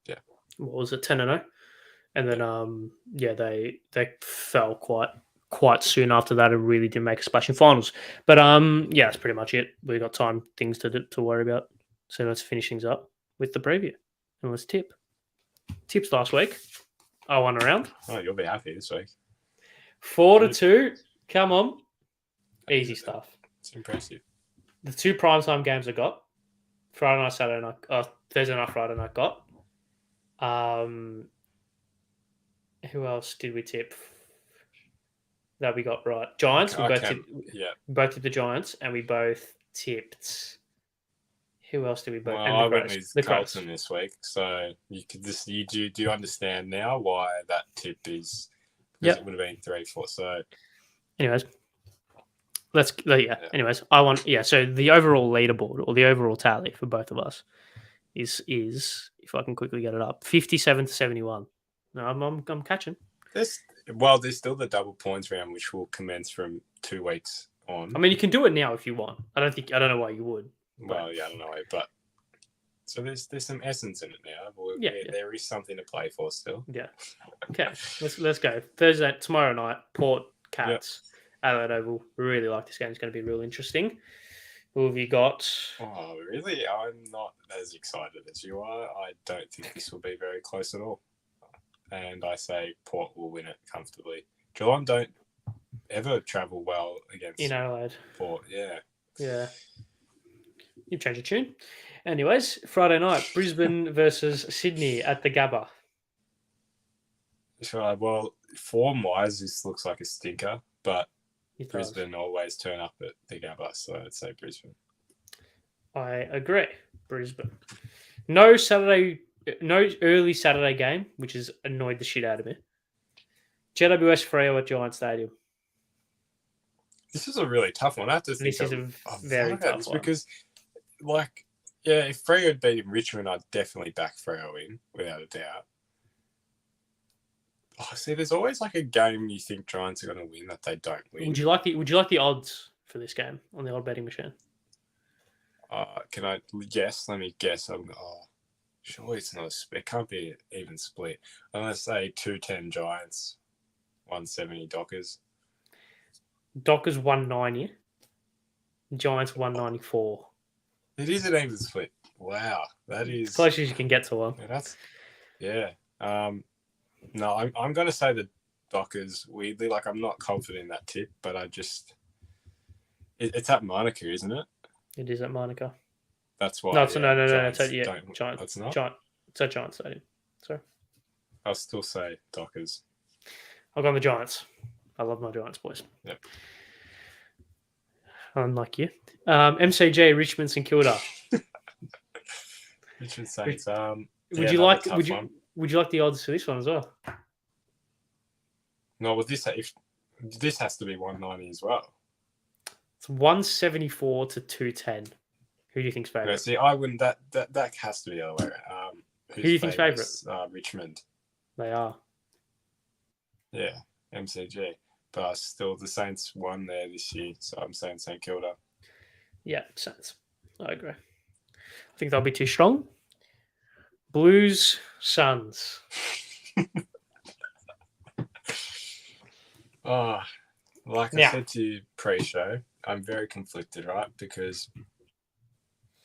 Yeah. What was it, 10-0? And then, they fell quite soon after that and really didn't make a splash in finals. But, that's pretty much it. We've got things to worry about. So let's finish things up with the preview. And let's tip. Tips last week. I won a round. Oh, you'll be happy this week. 4-2. Come on. Easy stuff. It's impressive. The two primetime games I got. Friday night, Saturday night. Thursday night, Friday night got. Who else did we tip? That we got right. Giants. We both tipped the Giants, and we both tipped. Who else did we both? Well, I went with Carlton this week, so you could do you understand now why that tip is? Because it would have been 3-4. So, anyways, Anyways, I want So the overall leaderboard or the overall tally for both of us is if I can quickly get it up, 57-71. No, I'm catching. There's still the double points round, which will commence from 2 weeks on. I mean, you can do it now if you want. I don't know why you would. Well, I don't know, but so there's some essence in it now. There is something to play for still. Yeah. Okay, let's go. Thursday, tomorrow night, Port Cats, Adelaide Oval. Really like this game. It's going to be real interesting. Who have you got? Oh, really? I'm not as excited as you are. I don't think this will be very close at all. And I say Port will win it comfortably. Geelong don't ever travel well against in Adelaide. Port, yeah. Yeah. You've changed your tune. Anyways, Friday night, Brisbane versus Sydney at the Gabba. Sure. Well, form-wise, this looks like a stinker, but It does. Brisbane always turn up at the Gabba, so I'd say Brisbane. I agree. Brisbane. No early Saturday game, which has annoyed the shit out of me. GWS Freo at Giant Stadium. This is a really tough one. I have to think This is a very tough one. because, like, yeah, if Freo had beaten Richmond, I'd definitely back Freo in, without a doubt. Oh, see, there's always like a game you think Giants are going to win that they don't win. Would you like the odds for this game on the odd betting machine? Can I guess? Let me guess. Surely it's not it can't be an even split. I'm going to say 210 Giants, 170 Dockers. Dockers 190. Giants 194. It is an even split. Wow, that is as close as you can get to one. Yeah. No, I'm going to say the Dockers. Weirdly, like I'm not confident in that tip, but it's at Monaco, isn't it? It is at Monaco. That's why. No, it's no. It's at Giant. It's not. It's at Giant Stadium. Sorry. I'll still say Dockers. I'll go on the Giants. I love my Giants, boys. Yep. Unlike you. MCG, Richmond, St Kilda. Richmond Saints. Would you like the odds for this one as well? No, well, this has to be 190 as well. It's 174 to 210. Who do you think's favourite? Yeah, see, I wouldn't. That has to be the other way. Who do you think's favourite? Richmond. They are. Yeah, MCG. But still, the Saints won there this year, so I'm saying St Kilda. Yeah, Saints. I agree. I think they'll be too strong. Blues, Suns. Like I said to you pre-show, I'm very conflicted, right? Because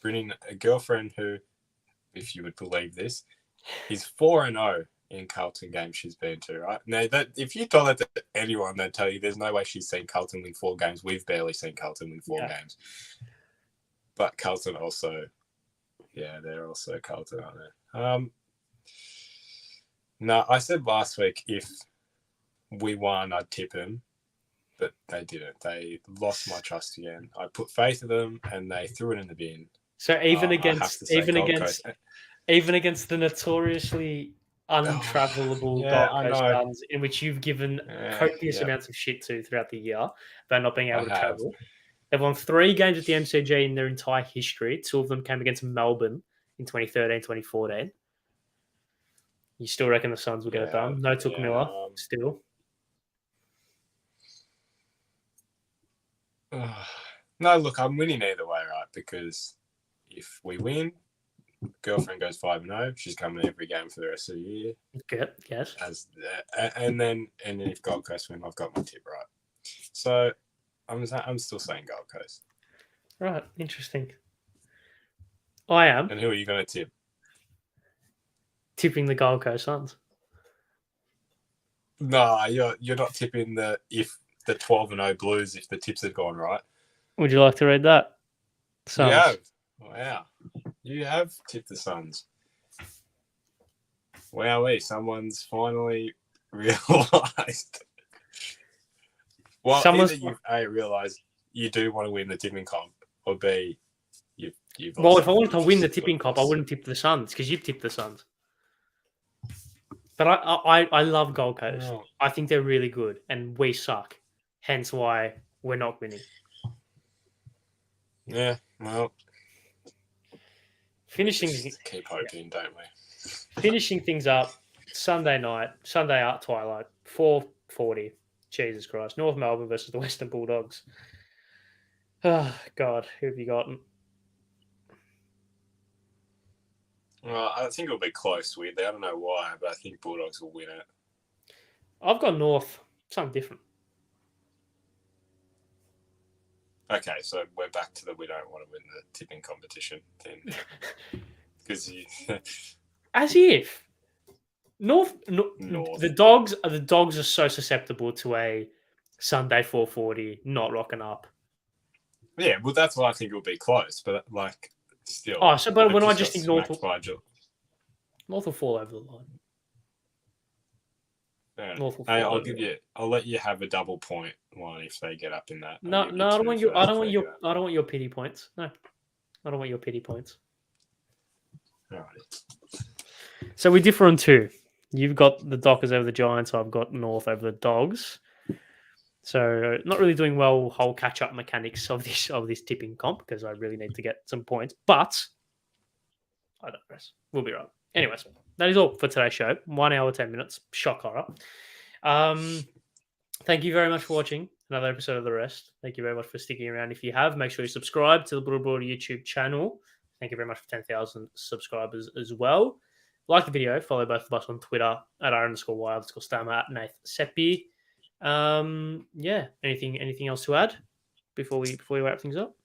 bringing a girlfriend who, if you would believe this, is 4-0 in Carlton games she's been to, right? Now, if you told that to anyone, they'd tell you there's no way she's seen Carlton win 4 games. We've barely seen Carlton win 4 games. But Carlton also, they're also Carlton, aren't they? No, I said last week if we won, I'd tip them, but they didn't. They lost my trust again. I put faith in them, and they threw it in the bin. So even against the notoriously untravelable Gold Coast Suns, in which you've given copious amounts of shit to throughout the year about not being able to travel, they've won 3 games at the MCG in their entire history. 2 of them came against Melbourne in 2013, 2014. You still reckon the Suns will get it done? No Took Miller, still. No, look, I'm winning either way, right? Because if we win, girlfriend goes 5-0. She's coming every game for the rest of the year. Good, yes. And then if Gold Coast win, I've got my tip right. So I'm still saying Gold Coast. Right, interesting. I am. And who are you going to tip? Tipping the Gold Coast Suns. No, you're not tipping the 12-0 Blues if the tips have gone right. Would you like to read that? Suns. You have. Wow. You have tipped the Suns. Wowee, someone's finally realised. Well, either you've realised you do want to win the tipping comp, or B, you've well, if I wanted to win the tipping comp, I wouldn't tip the Suns, because you've tipped the Suns. But I love Gold Coast. Oh. I think they're really good, and we suck. Hence why we're not winning. Yeah, well. Keep hoping, don't we? Finishing things up, Sunday art twilight, 4:40. Jesus Christ. North Melbourne versus the Western Bulldogs. Oh, God. Who have you gotten? Well, I think it'll be close, weirdly. I don't know why, but I think Bulldogs will win it. I've got North. Something different. Okay, so we're back to we don't want to win the tipping competition then. Because as if North. The dogs are so susceptible to a Sunday 4:40 not rocking up. Yeah, well, that's why I think it'll be close, but like still. Oh, so but when I just think North will fall over the line. Yeah. North will Hey, fall. I'll let you have a double point one if they get up in that. No, I'll give no, I don't two want your, for I if don't want they your, get up. I don't want your pity points. No, I don't want your pity points. Alright. So we differ on two. You've got the Dockers over the Giants. I've got North over the Dogs. So not really doing well whole catch up mechanics of this tipping comp because I really need to get some points. But I don't know. We'll be right. Anyways, that is all for today's show. 1 hour 10 minutes. Shock horror. Thank you very much for watching another episode of The Rest. Thank you very much for sticking around. If you have, make sure you subscribe to the Blue Broad YouTube channel. Thank you very much for 10,000 subscribers as well. Like the video, follow both of us on Twitter at @R_Y_Stammer at Nath Seppi. Yeah. Anything else to add before we wrap things up?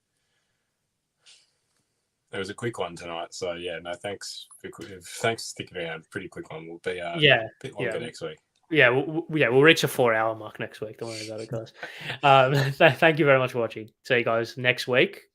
It was a quick one tonight, so yeah, no thanks for sticking around. Pretty quick one. We'll be a bit longer next week. Yeah, we'll reach a 4-hour mark next week. Don't worry about it, guys. Thank you very much for watching. See you guys next week.